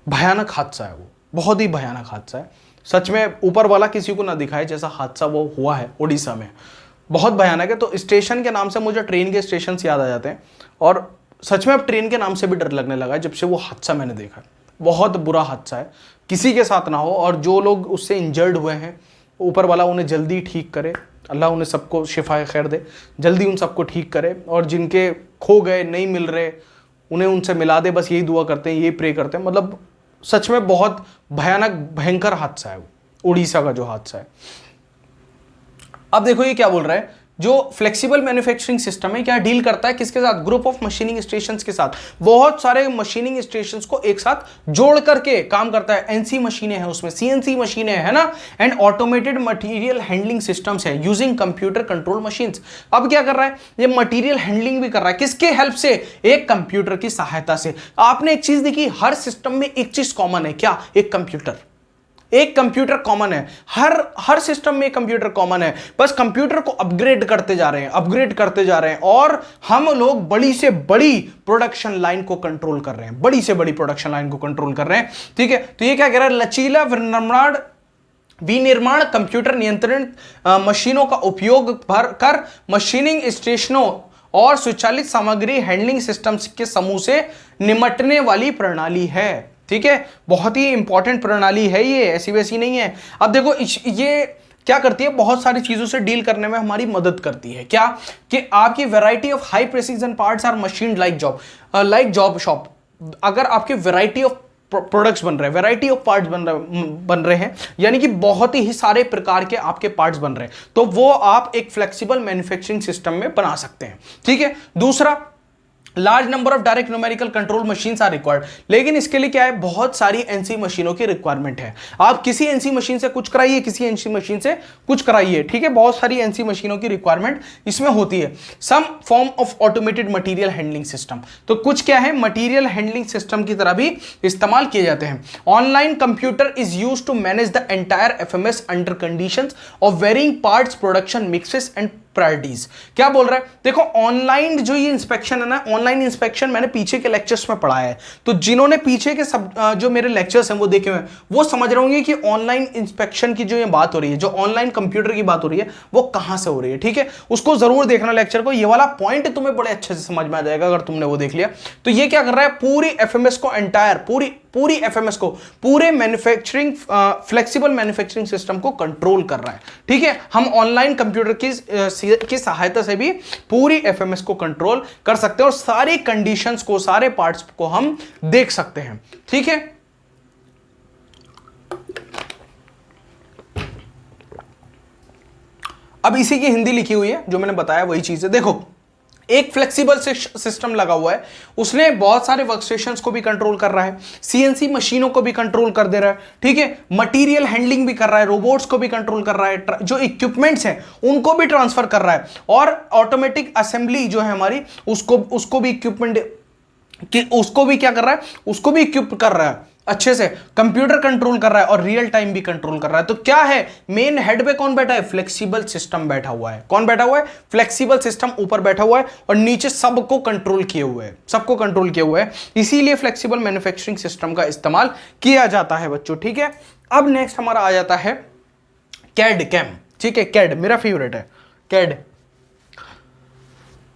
भयानक हादसा है वो, बहुत ही भयानक हादसा है सच में। ऊपर वाला किसी को ना दिखाए जैसा हादसा वो हुआ है उड़ीसा में, बहुत भयानक है। तो स्टेशन के नाम से मुझे ट्रेन के स्टेशन याद आ जाते हैं, और सच में अब ट्रेन के नाम से भी डर लगने लगा है जब से वो हादसा मैंने देखा। बहुत बुरा हादसा है, किसी के साथ ना हो, और जो लोग उससे इंजर्ड हुए हैं ऊपर वाला उन्हें जल्दी ठीक करे, अल्लाह उन्हें सबको शिफाए खैर दे, जल्दी उन सबको ठीक करे, और जिनके खो गए, नहीं मिल रहे, उन्हें उनसे मिला दे। बस यही दुआ करते हैं, यही प्रे करते हैं। मतलब सच में बहुत भयानक भयंकर हादसा है वो उड़ीसा का जो हादसा है। अब देखो ये क्या बोल रहा है, जो फ्लेक्सिबल मैन्युफैक्चरिंग सिस्टम है क्या डील करता है किसके साथ? ग्रुप ऑफ मशीनिंग स्टेशंस के साथ। बहुत सारे मशीनिंग स्टेशंस को एक साथ जोड़ करके काम करता है। एनसी मशीनें हैं उसमें, सीएनसी मशीनें है ना, and automated material handling systems है यूजिंग कंप्यूटर कंट्रोल मशीन्स। अब क्या कर रहा है ये? मटेरियल हैंडलिंग भी कर रहा है। किसके हेल्प से? एक कंप्यूटर की सहायता से। आपने एक चीज देखी, हर सिस्टम में एक चीज कॉमन है, क्या? एक कंप्यूटर। एक कंप्यूटर कॉमन है, हर सिस्टम में कंप्यूटर कॉमन है। बस कंप्यूटर को अपग्रेड करते जा रहे हैं, और हम लोग बड़ी से बड़ी प्रोडक्शन लाइन को कंट्रोल कर रहे हैं, ठीक है। तो ये क्या कह रहा है? लचीला विनिर्माण कंप्यूटर नियंत्रण मशीनों का उपयोग कर मशीनिंग स्टेशनों और स्वचालित सामग्री हैंडलिंग सिस्टम्स के समूह से निपटने वाली प्रणाली है। ठीक है, बहुत ही इंपॉर्टेंट प्रणाली है ये, ऐसी वैसी नहीं है। अब देखो ये क्या करती है? बहुत सारी चीजों से डील करने में हमारी मदद करती है। क्या? कि आपकी variety of high precision parts or machine like job shop. अगर आपके वैरायटी ऑफ प्रोडक्ट्स बन रहे हैं, वैरायटी ऑफ पार्ट्स बन रहे हैं, यानी कि बहुत ही सारे प्रकार के आपके पार्ट्स बन रहे हैं, तो वो आप एक फ्लेक्सिबल मैन्युफैक्चरिंग सिस्टम में बना सकते हैं। ठीक है, दूसरा, large number of direct numerical control machines are required. लेकिन इसके लिए क्या है? बहुत सारी एनसी मशीनों की रिक्वायरमेंट है। आप किसी एनसी मशीन से कुछ कराइए, किसी एनसी मशीन से कुछ कराइए, ठीक है, बहुत सारी एनसी मशीनों की रिक्वायरमेंट इसमें होती है। Some form of automated material handling system, तो कुछ क्या है? मटेरियल हैंडलिंग सिस्टम की तरह भी इस्तेमाल किए जाते हैं। Online computer is used to manage the entire FMS under conditions of varying parts, production mixes and priorities. क्या बोल रहा है, देखो ऑनलाइन जो ये इंस्पेक्शन है ना, ऑनलाइन इंस्पेक्शन मैंने पीछे के लेक्चर्स में पढ़ाया है, तो जिन्होंने पीछे के सब जो मेरे लेक्चर्स हैं वो देखे हुए हैं वो समझ रहे होंगे कि ऑनलाइन इंस्पेक्शन की जो ये बात हो रही है, जो ऑनलाइन कंप्यूटर की बात हो रही है वो कहां से हो रही है। ठीक है, उसको जरूर देखना लेक्चर को, ये वाला पॉइंट तुम्हें बड़े अच्छे से समझ में आ जाएगा अगर तुमने वो देख लिया। तो ये क्या कर रहा है, पूरी एफएमएस को एंटायर पूरी एफएमएस को, पूरे मैन्युफैक्चरिंग फ्लेक्सिबल मैन्युफैक्चरिंग सिस्टम को कंट्रोल कर रहा है। ठीक है, हम ऑनलाइन कंप्यूटर की सहायता से भी पूरी एफएमएस को कंट्रोल कर सकते हैं और सारी कंडीशंस को, सारे पार्ट्स को हम देख सकते हैं। ठीक है, अब इसी की हिंदी लिखी हुई है, जो मैंने बताया वही चीज है। देखो एक फ्लेक्सिबल सिस्टम लगा हुआ है, उसने बहुत सारे वर्कस्टेशंस को भी कंट्रोल कर रहा है, सीएनसी मशीनों को भी कंट्रोल कर दे रहा है। ठीक है, मटेरियल हैंडलिंग भी कर रहा है, रोबोट्स को भी कंट्रोल कर रहा है, जो इक्विपमेंट्स हैं उनको भी ट्रांसफर कर रहा है, और ऑटोमेटिक असेंबली जो है हमारी उसको भी इक्विपमेंट उसको भी क्या कर रहा है, उसको भी इक्विप कर रहा है अच्छे से, कंप्यूटर कंट्रोल कर रहा है और रियल टाइम भी कंट्रोल कर रहा है। तो क्या है, मेन हेड पे कौन बैठा है, फ्लेक्सिबल सिस्टम बैठा हुआ है। कौन बैठा हुआ है, फ्लेक्सिबल सिस्टम ऊपर बैठा हुआ है और नीचे सबको कंट्रोल किए हुए है, सबको कंट्रोल किए हुए है। इसीलिए फ्लेक्सिबल मैन्युफैक्चरिंग सिस्टम का इस्तेमाल किया जाता है बच्चों। ठीक है, अब नेक्स्ट हमारा आ जाता है कैड कैम। ठीक है, कैड मेरा फेवरेट है।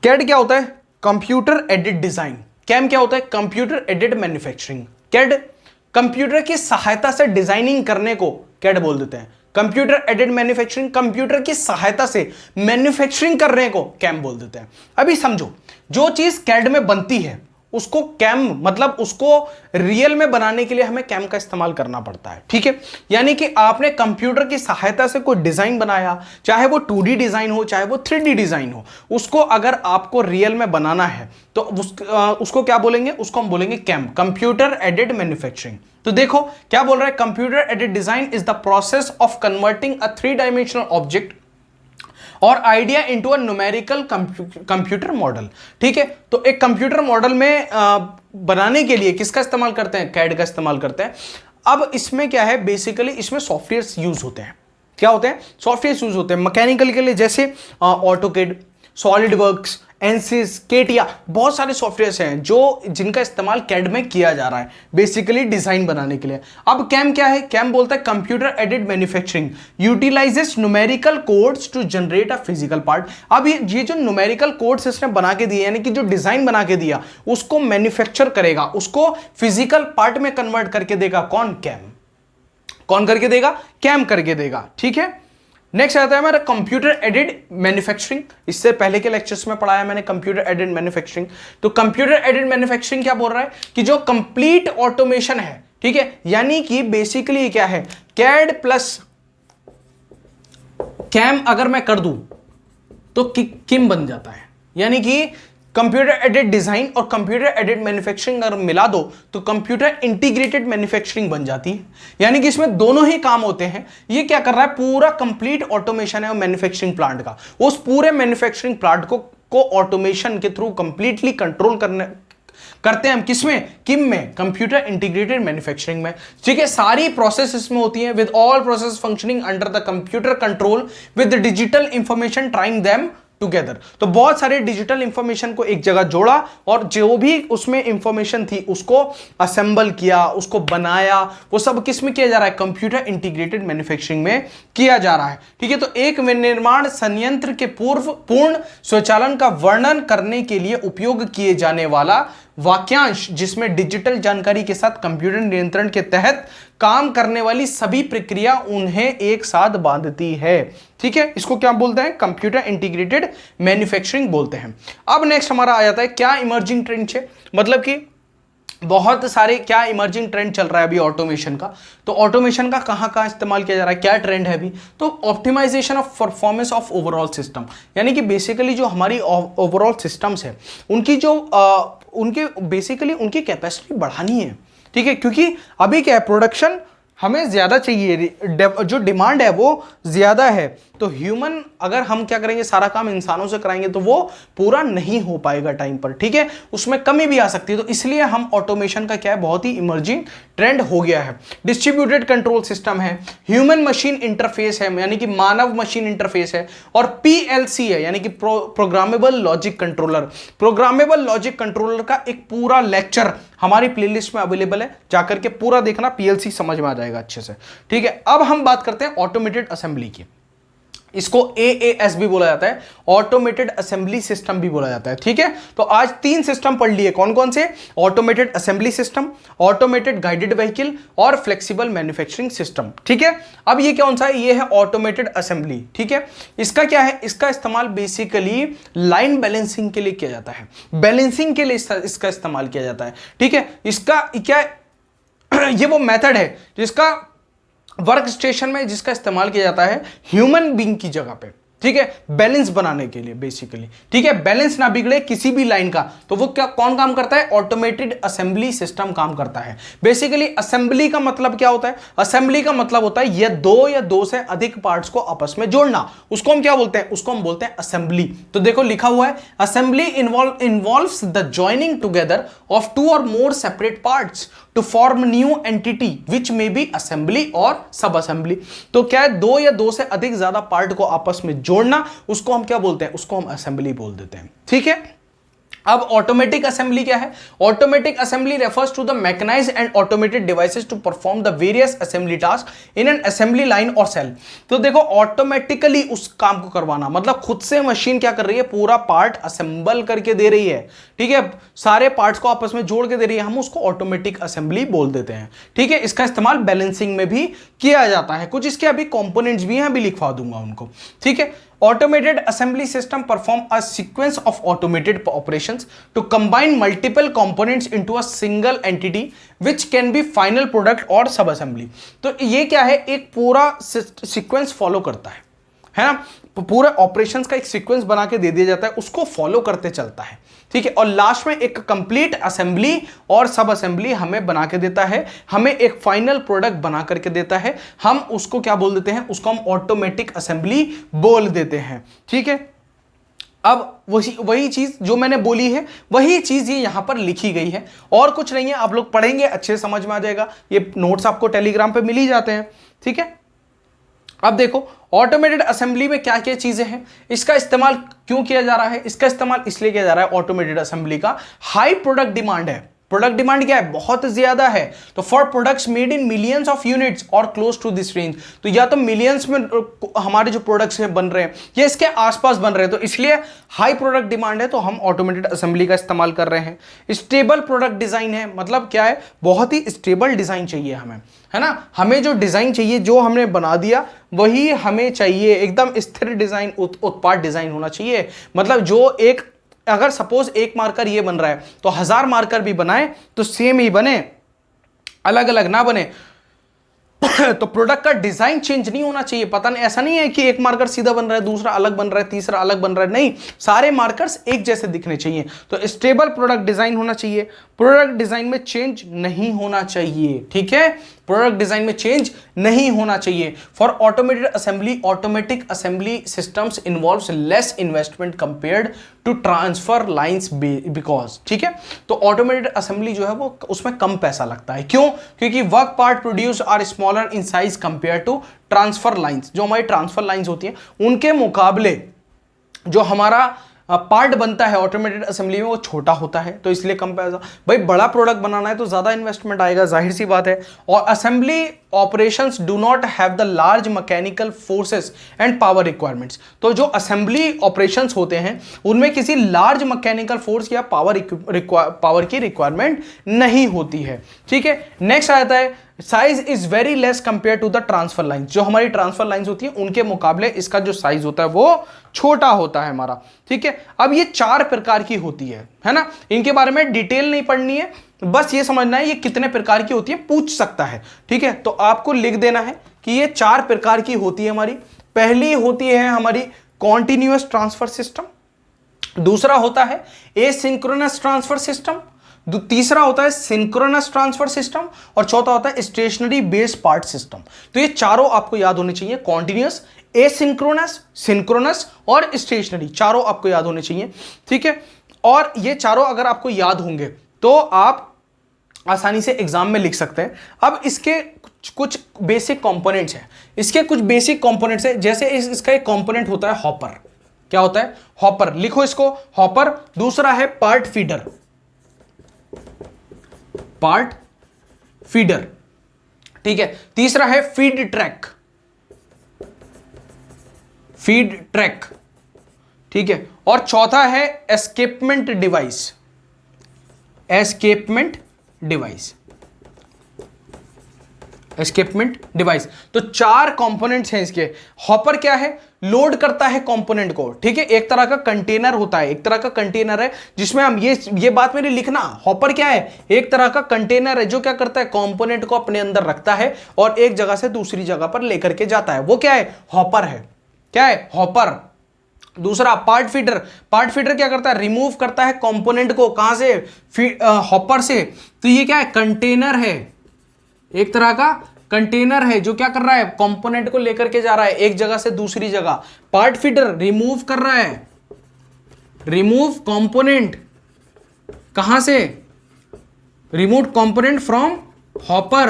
कैड क्या होता है, कंप्यूटर एडेड डिजाइन। कैम क्या होता है, computer aided manufacturing. CAD computer की सहायता से डिजाइनिंग करने को कैड बोल देते हैं। कंप्यूटर एडेड मैन्युफैक्चरिंग, कंप्यूटर की सहायता से मैन्युफैक्चरिंग करने को कैम बोल देते हैं। अभी समझो, जो चीज कैड में बनती है उसको कैम, मतलब उसको रियल में बनाने के लिए हमें कैम का इस्तेमाल करना पड़ता है। ठीक है, यानी कि आपने कंप्यूटर की सहायता से कोई डिजाइन बनाया, चाहे वो 2D डिजाइन हो चाहे वो 3D डिजाइन हो, उसको अगर आपको रियल में बनाना है तो उसको क्या बोलेंगे, उसको हम बोलेंगे कैम, कंप्यूटर एडेड मैन्युफैक्चरिंग। तो देखो क्या बोल रहा है, computer aided design is the process of converting a 3 dimensional object or idea into a numerical computer model. ठीक है, तो एक कंप्यूटर मॉडल में बनाने के लिए किसका इस्तेमाल करते हैं, कैड का इस्तेमाल करते हैं। अब इसमें क्या है, बेसिकली इसमें सॉफ्टवेयर्स यूज होते हैं। क्या होते हैं, सॉफ्टवेयर यूज होते हैं मैकेनिकल के लिए, जैसे ऑटोकेड, सॉलिड वर्क्स, एनसिस, केटिया, बहुत सारे सॉफ्टवेयर्स हैं जो जिनका इस्तेमाल कैड में किया जा रहा है बेसिकली डिजाइन बनाने के लिए। अब कैम क्या है, कैम बोलता है computer aided manufacturing utilises numerical codes to generate a physical part. अब ये जो न्यूमेरिकल कोड्स इसने बना के दिए, यानी कि जो डिजाइन बना के दिया उसको मैन्युफैक्चर करेगा, उसको फिजिकल पार्ट में कन्वर्ट करके देगा कौन, कैम। कौन करके देगा, कैम करके देगा। ठीक है, नेक्स्ट आता है हमारा कंप्यूटर एडेड मैन्युफैक्चरिंग। इससे पहले के लेक्चर्स में पढ़ाया मैंने कंप्यूटर एडेड मैन्युफैक्चरिंग। तो कंप्यूटर एडेड मैन्युफैक्चरिंग क्या बोल रहा है कि जो कंप्लीट ऑटोमेशन है, ठीक है, यानी कि बेसिकली क्या है, कैड प्लस कैम अगर मैं कर दूं तो किम बन जाता है। यानी कि कंप्यूटर एडेड डिजाइन और कंप्यूटर एडेड मैन्युफैक्चरिंग अगर मिला दो तो कंप्यूटर इंटीग्रेटेड मैन्युफैक्चरिंग बन जाती है। यानी कि इसमें दोनों ही काम होते हैं। ये क्या कर रहा है, पूरा कंप्लीट ऑटोमेशन है मैन्युफैक्चरिंग प्लांट का, उस पूरे मैन्युफैक्चरिंग प्लांट को ऑटोमेशन के थ्रू कंप्लीटली कंट्रोल करते हैं हम किसमें, किम में, कंप्यूटर इंटीग्रेटेड मैन्युफैक्चरिंग में। ठीक है, सारी प्रोसेस इसमें होती है with all process functioning under the computer control with digital information trying them together. तो बहुत सारे डिजिटल इंफॉर्मेशन को एक जगह जोड़ा और जो भी उसमें इंफॉर्मेशन थी उसको असेंबल किया, उसको बनाया, वो सब किस में किया जा रहा है, कंप्यूटर इंटीग्रेटेड मैन्युफैक्चरिंग में किया जा रहा है। ठीक है, तो एक विनिर्माण संयंत्र के पूर्ण स्वचालन का वर्णन करने के लिए उपयोग किए जाने वाला वाक्यांश, जिसमें डिजिटल जानकारी के साथ कंप्यूटर नियंत्रण के तहत काम करने वाली सभी प्रक्रिया उन्हें एक साथ बांधती है। ठीक है, इसको क्या बोलते हैं, कंप्यूटर इंटीग्रेटेड मैन्युफैक्चरिंग बोलते हैं। अब नेक्स्ट हमारा आ जाता है क्या इमर्जिंग ट्रेंड है, मतलब कि बहुत सारे क्या इमर्जिंग ट्रेंड चल रहा है अभी ऑटोमेशन का। तो ऑटोमेशन का कहाँ कहाँ इस्तेमाल किया जा रहा है, क्या ट्रेंड है अभी, तो optimisation of performance of overall system. यानी कि बेसिकली जो हमारी ओवरऑल सिस्टम्स है उनकी जो उनके बेसिकली उनकी कैपेसिटी बढ़ानी है। ठीक है, क्योंकि अभी क्या है, प्रोडक्शन हमें ज़्यादा चाहिए, जो डिमांड है वो ज़्यादा है, तो ह्यूमन अगर हम क्या करेंगे, सारा काम इंसानों से कराएंगे तो वो पूरा नहीं हो पाएगा टाइम पर, ठीक है, उसमें कमी भी आ सकती है। तो इसलिए हम ऑटोमेशन का क्या है, बहुत ही इमर्जिंग ट्रेंड हो गया है। डिस्ट्रीब्यूटेड कंट्रोल सिस्टम है, ह्यूमन मशीन इंटरफेस है यानी कि मानव मशीन इंटरफेस है, और पीएलसी है यानी कि programmable logic controller. Programmable logic controller का एक पूरा लेक्चर हमारी प्लेलिस्ट में अवेलेबल है, जाकर के पूरा देखना, पीएलसी समझ में आ जाएगा अच्छे से, ठीक है। अब हम बात करते हैं ऑटोमेटेड असेंबली की। इसको एएएस भी बोला जाता है, ऑटोमेटेड असेंबली सिस्टम भी बोला जाता है, ठीक है। तो आज 3 सिस्टम पढ़ लिए, कौन कौन से, automated assembly system, automated guided vehicle और फ्लेक्सिबल मैन्युफैक्चरिंग सिस्टम, ठीक है। अब ये कौन सा है, ये है ऑटोमेटेड असेंबली, ठीक है। इसका क्या है, इसका इस्तेमाल बेसिकली लाइन बैलेंसिंग के लिए किया जाता है, बैलेंसिंग के लिए इसका इस्तेमाल किया जाता है, ठीक है। इसका क्या ये वो मेथड है जिसका वर्क स्टेशन में जिसका इस्तेमाल किया जाता है ह्यूमन बीइंग की जगह पे, ठीक है, बैलेंस बनाने के लिए बेसिकली, ठीक है, बैलेंस ना बिगड़े किसी भी लाइन का। तो वो क्या कौन काम करता है, ऑटोमेटेड असेंबली सिस्टम काम करता है। बेसिकली असेंबली का मतलब क्या होता है, असेंबली का मतलब होता है ये दो से अधिक पार्ट्स को आपस में जोड़ना, उसको हम क्या बोलते हैं, उसको हम बोलते हैं असेंबली। तो देखो लिखा हुआ है, assembly involves the joining together of 2 or more separate parts to form new entity which may be assembly or sub assembly. तो क्या है, 2 या 2 से अधिक ज्यादा पार्ट को आपस में जोड़ना, उसको हम क्या बोलते हैं, उसको हम असेंबली बोल देते हैं, ठीक है। अब ऑटोमेटिक असेंबली क्या है, automatic assembly refers to the mechanised and automated devices to perform the various assembly task in an assembly line और सेल। तो देखो ऑटोमेटिकली उस काम को करवाना, मतलब खुद से मशीन क्या कर रही है, पूरा पार्ट असेंबल करके दे रही है, ठीक है, सारे पार्ट्स को आपस में जोड़ के दे रही है, हम उसको ऑटोमेटिक असेंबली बोल देते हैं, ठीक है। इसका इस्तेमाल बैलेंसिंग में भी किया जाता है, कुछ इसके अभी कंपोनेंट्स भी हैं, अभी लिखवा दूंगा उनको, ठीक है। Automated assembly system perform a sequence of automated operations to combine multiple components into a single entity which can be final product or sub assembly। तो ये क्या है, एक पूरा सीक्वेंस फॉलो करता है ना, पूरे ऑपरेशंस का एक सीक्वेंस बना के दे दिया जाता है, उसको फॉलो करते चलता है, ठीक है, और लास्ट में एक complete assembly or sub assembly हमें बना के देता है, हमें एक फाइनल प्रोडक्ट बना करके देता है, हम उसको क्या बोल देते हैं, उसको हम ऑटोमेटिक असेंबली बोल देते हैं, ठीक है। अब वही चीज जो मैंने बोली है वही चीज ये यहां पर लिखी गई है, और कुछ नहीं है, आप लोग पढ़ेंगे अच्छे समझ में आ जाएगा, ये नोट्स आपको टेलीग्राम पे मिल ही जाते हैं, ठीक है। अब देखो ऑटोमेटेड असेंबली में क्या क्या चीजें हैं, इसका इस्तेमाल क्यों किया जा रहा है, इसका इस्तेमाल इसलिए किया जा रहा है, ऑटोमेटेड असेंबली का हाई प्रोडक्ट डिमांड है, प्रोडक्ट डिमांड क्या है, बहुत ज्यादा है। तो for products made in millions of units और क्लोज टू दिस रेंज, तो या तो मिलियंस में हमारे जो प्रोडक्ट्स हैं बन रहे हैं या इसके आसपास बन रहे हैं, तो इसलिए हाई प्रोडक्ट डिमांड है, तो हम ऑटोमेटेड असेंबली का इस्तेमाल कर रहे हैं। स्टेबल प्रोडक्ट डिजाइन है, मतलब क्या है, बहुत ही स्टेबल डिजाइन चाहिए हमें, है ना, हमें जो डिजाइन चाहिए, जो हमने बना दिया वही हमें चाहिए, एकदम स्थिर डिजाइन, उत्पाद डिजाइन होना चाहिए। मतलब जो एक, अगर सपोज एक मार्कर ये बन रहा है तो 1000 मार्कर भी बनाए तो सेम ही बने, अलग अलग ना बने। तो प्रोडक्ट का डिजाइन चेंज नहीं होना चाहिए, पता नहीं, ऐसा नहीं है कि एक मार्कर सीधा बन रहा है, दूसरा अलग बन रहा है, तीसरा अलग बन रहा है, नहीं, सारे मार्कर्स एक जैसे दिखने चाहिए। तो स्टेबल प्रोडक्ट डिजाइन होना चाहिए, प्रोडक्ट डिजाइन में चेंज नहीं होना चाहिए, ठीक है, प्रोडक्ट डिजाइन में चेंज नहीं होना चाहिए। For automated assembly, automatic assembly systems involves less investment compared to transfer lines because, ठीक है। तो ऑटोमेटेड असेंबली जो है वो उसमें कम पैसा लगता है, क्यों, क्योंकि work part produce are smaller in size compare to transfer lines. जो हमारी ट्रांसफर लाइंस होती हैं उनके मुकाबले जो हमारा पार्ट बनता है ऑटोमेटेड असेंबली में वो छोटा होता है, तो इसलिए कम पैसा। भाई बड़ा प्रोडक्ट बनाना है तो ज्यादा इन्वेस्टमेंट आएगा, जाहिर सी बात है। और assembly operations do not have the large mechanical forces and power requirements. तो जो असेंबली ऑपरेशंस होते हैं उनमें किसी लार्ज मैकेनिकल फोर्स या पावर की रिक्वायरमेंट नहीं होती है, ठीक है। नेक्स्ट आता है size is very less compare to the transfer line. जो हमारी ट्रांसफर लाइंस होती है उनके मुकाबले इसका जो साइज होता है वो छोटा होता है हमारा, ठीक है। अब ये 4 प्रकार की होती है ना, इनके बारे में डिटेल नहीं पढ़नी है, बस ये समझना है ये कितने प्रकार की होती है, पूछ सकता है, ठीक है। तो आपको लिख देना है कि ये 4 प्रकार की होती है हमारी। पहली होती है हमारी कॉन्टिन्यूअस ट्रांसफर सिस्टम, दूसरा होता है एसिंक्रोनस ट्रांसफर सिस्टम, तीसरा होता है सिंक्रोनस ट्रांसफर सिस्टम, और चौथा होता है स्टेशनरी बेस पार्ट सिस्टम। तो ये चारों आपको याद होने चाहिए, कॉन्टिन्यूअस, एसिंक्रोनस, सिंक्रोनस और स्टेशनरी, चारों आपको याद होने चाहिए, ठीक है। और ये चारों अगर आपको याद होंगे तो आप आसानी से एग्जाम में लिख सकते हैं। अब इसके कुछ बेसिक कंपोनेंट्स हैं, इसके कुछ बेसिक कंपोनेंट्स हैं, जैसे इसका एक कंपोनेंट होता है हॉपर। क्या होता है? हॉपर। लिखो इसको, हॉपर। दूसरा है पार्ट फीडर, पार्ट फीडर, ठीक है। तीसरा है फीड ट्रैक, फीड ट्रैक, ठीक है। और चौथा है escapement device, escapement device, escapement device. तो चार कंपोनेंट्स हैं इसके। हॉपर क्या है? लोड करता है कंपोनेंट को, ठीक है। एक तरह का कंटेनर होता है, एक तरह का कंटेनर है जिसमें हम ये बात मेरी लिखना, हॉपर क्या है? एक तरह का कंटेनर है जो क्या करता है? कंपोनेंट को अपने अंदर रखता है और एक जगह से दूसरी जगह पर लेकर के जाता है, वो क्या है? हॉपर है। क्या है? हॉपर। दूसरा पार्ट फीडर, पार्ट फीडर क्या करता है? रिमूव करता है कंपोनेंट को, कहां से? हॉपर से। तो ये क्या है? कंटेनर है, एक तरह का कंटेनर है जो क्या कर रहा है? कंपोनेंट को लेकर के जा रहा है एक जगह से दूसरी जगह। पार्ट फीडर रिमूव कर रहा है, रिमूव कंपोनेंट, कहां से? रिमूव कंपोनेंट फ्रॉम हॉपर,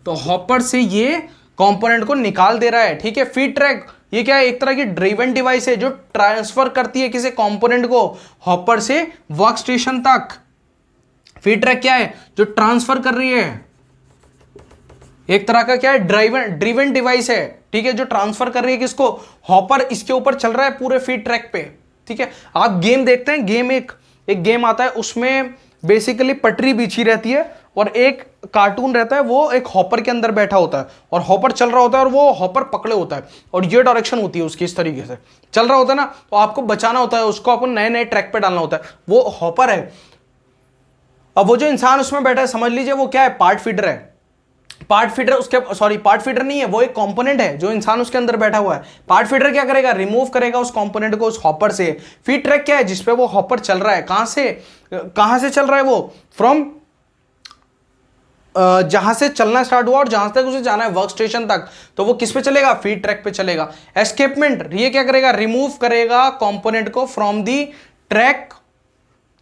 तो हॉपर से ये कंपोनेंट को निकाल दे रहा है, ठीक है। फीड ट्रैक, ये क्या है? एक तरह की ड्रिवन डिवाइस है जो ट्रांसफर करती है किसी कंपोनेंट को हॉपर से वर्क स्टेशन तक। फीड ट्रैक क्या है? जो ट्रांसफर कर रही है, एक तरह का क्या है? ड्रिवन डिवाइस है, ठीक है, जो ट्रांसफर कर रही है किसको? हॉपर इसके ऊपर चल रहा है पूरे फीड ट्रैक पे, ठीक है। आप गेम देखते हैं, गेम एक गेम आता है, उसमें बेसिकली पटरी बिछी रहती है और एक कार्टून रहता है, वो एक हॉपर के अंदर बैठा होता है और हॉपर चल रहा होता है और वो हॉपर पकड़े होता है और ये डायरेक्शन होती है उसकी, इस तरीके से चल रहा होता है ना, तो आपको बचाना होता है उसको, आपको नए नए ट्रैक पे डालना होता है, वो हॉपर है। अब वो जो इंसान उसमें बैठा है, समझ लीजिए वो क्या है? पार्ट फीडर है। पार्ट फीडर उसके, सॉरी पार्ट फीडर नहीं है, वो एक कंपोनेंट है जो इंसान उसके अंदर बैठा हुआ है। पार्ट फीडर क्या करेगा? रिमूव करेगा उस कंपोनेंट को उस हॉपर से। फीड ट्रैक क्या है? जिसपे वो हॉपर चल रहा है, कहां से चल रहा है वो? फ्रॉम जहां से चलना स्टार्ट हुआ और जहां तक उसे जाना है वर्क स्टेशन तक, तो वो किस पे चलेगा? फीड ट्रैक पे चलेगा। एस्केपमेंट, ये क्या करेगा? रिमूव करेगा कंपोनेंट को from the track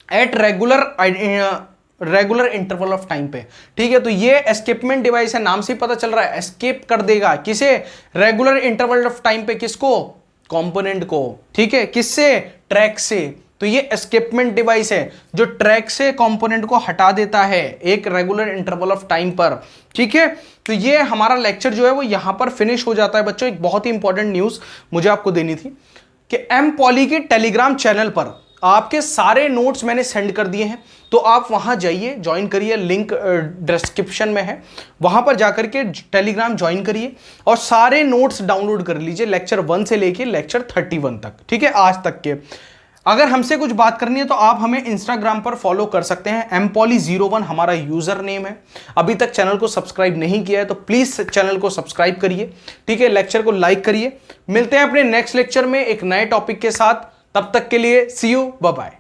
at regular interval of time पे, ठीक है। तो ये एस्केपमेंट डिवाइस है, नाम से ही पता चल रहा है, एस्केप कर देगा किसे? रेगुलर इंटरवल ऑफ टाइम पे, किसको? कंपोनेंट को, ठीक है। किससे? ट्रैक से। तो ये एस्केपमेंट डिवाइस है जो ट्रैक से कंपोनेंट को हटा देता है एक रेगुलर इंटरवल ऑफ टाइम पर, ठीक है। तो ये हमारा लेक्चर जो है वो यहां पर फिनिश हो जाता है बच्चों। एक बहुत ही इंपॉर्टेंट न्यूज मुझे आपको देनी थी कि एम पॉली के टेलीग्राम चैनल पर आपके सारे नोट्स मैंने सेंड कर दिए हैं, तो आप वहां जाइए, ज्वाइन करिए, लिंक डिस्क्रिप्शन में है, वहां पर जाकर के टेलीग्राम ज्वाइन करिए और सारे नोट्स डाउनलोड कर लीजिए, लेक्चर 1 से लेके लेक्चर 31 तक, ठीक है, आज तक के। अगर हमसे कुछ बात करनी है तो आप हमें इंस्टाग्राम पर फॉलो कर सकते हैं, mpoly01 हमारा यूजर नेम है। अभी तक चैनल को सब्सक्राइब नहीं किया है तो प्लीज चैनल को सब्सक्राइब करिए, ठीक है। लेक्चर को लाइक करिए। मिलते हैं अपने नेक्स्ट लेक्चर में एक नए टॉपिक के साथ, तब तक के लिए सी यू, बाय बाय।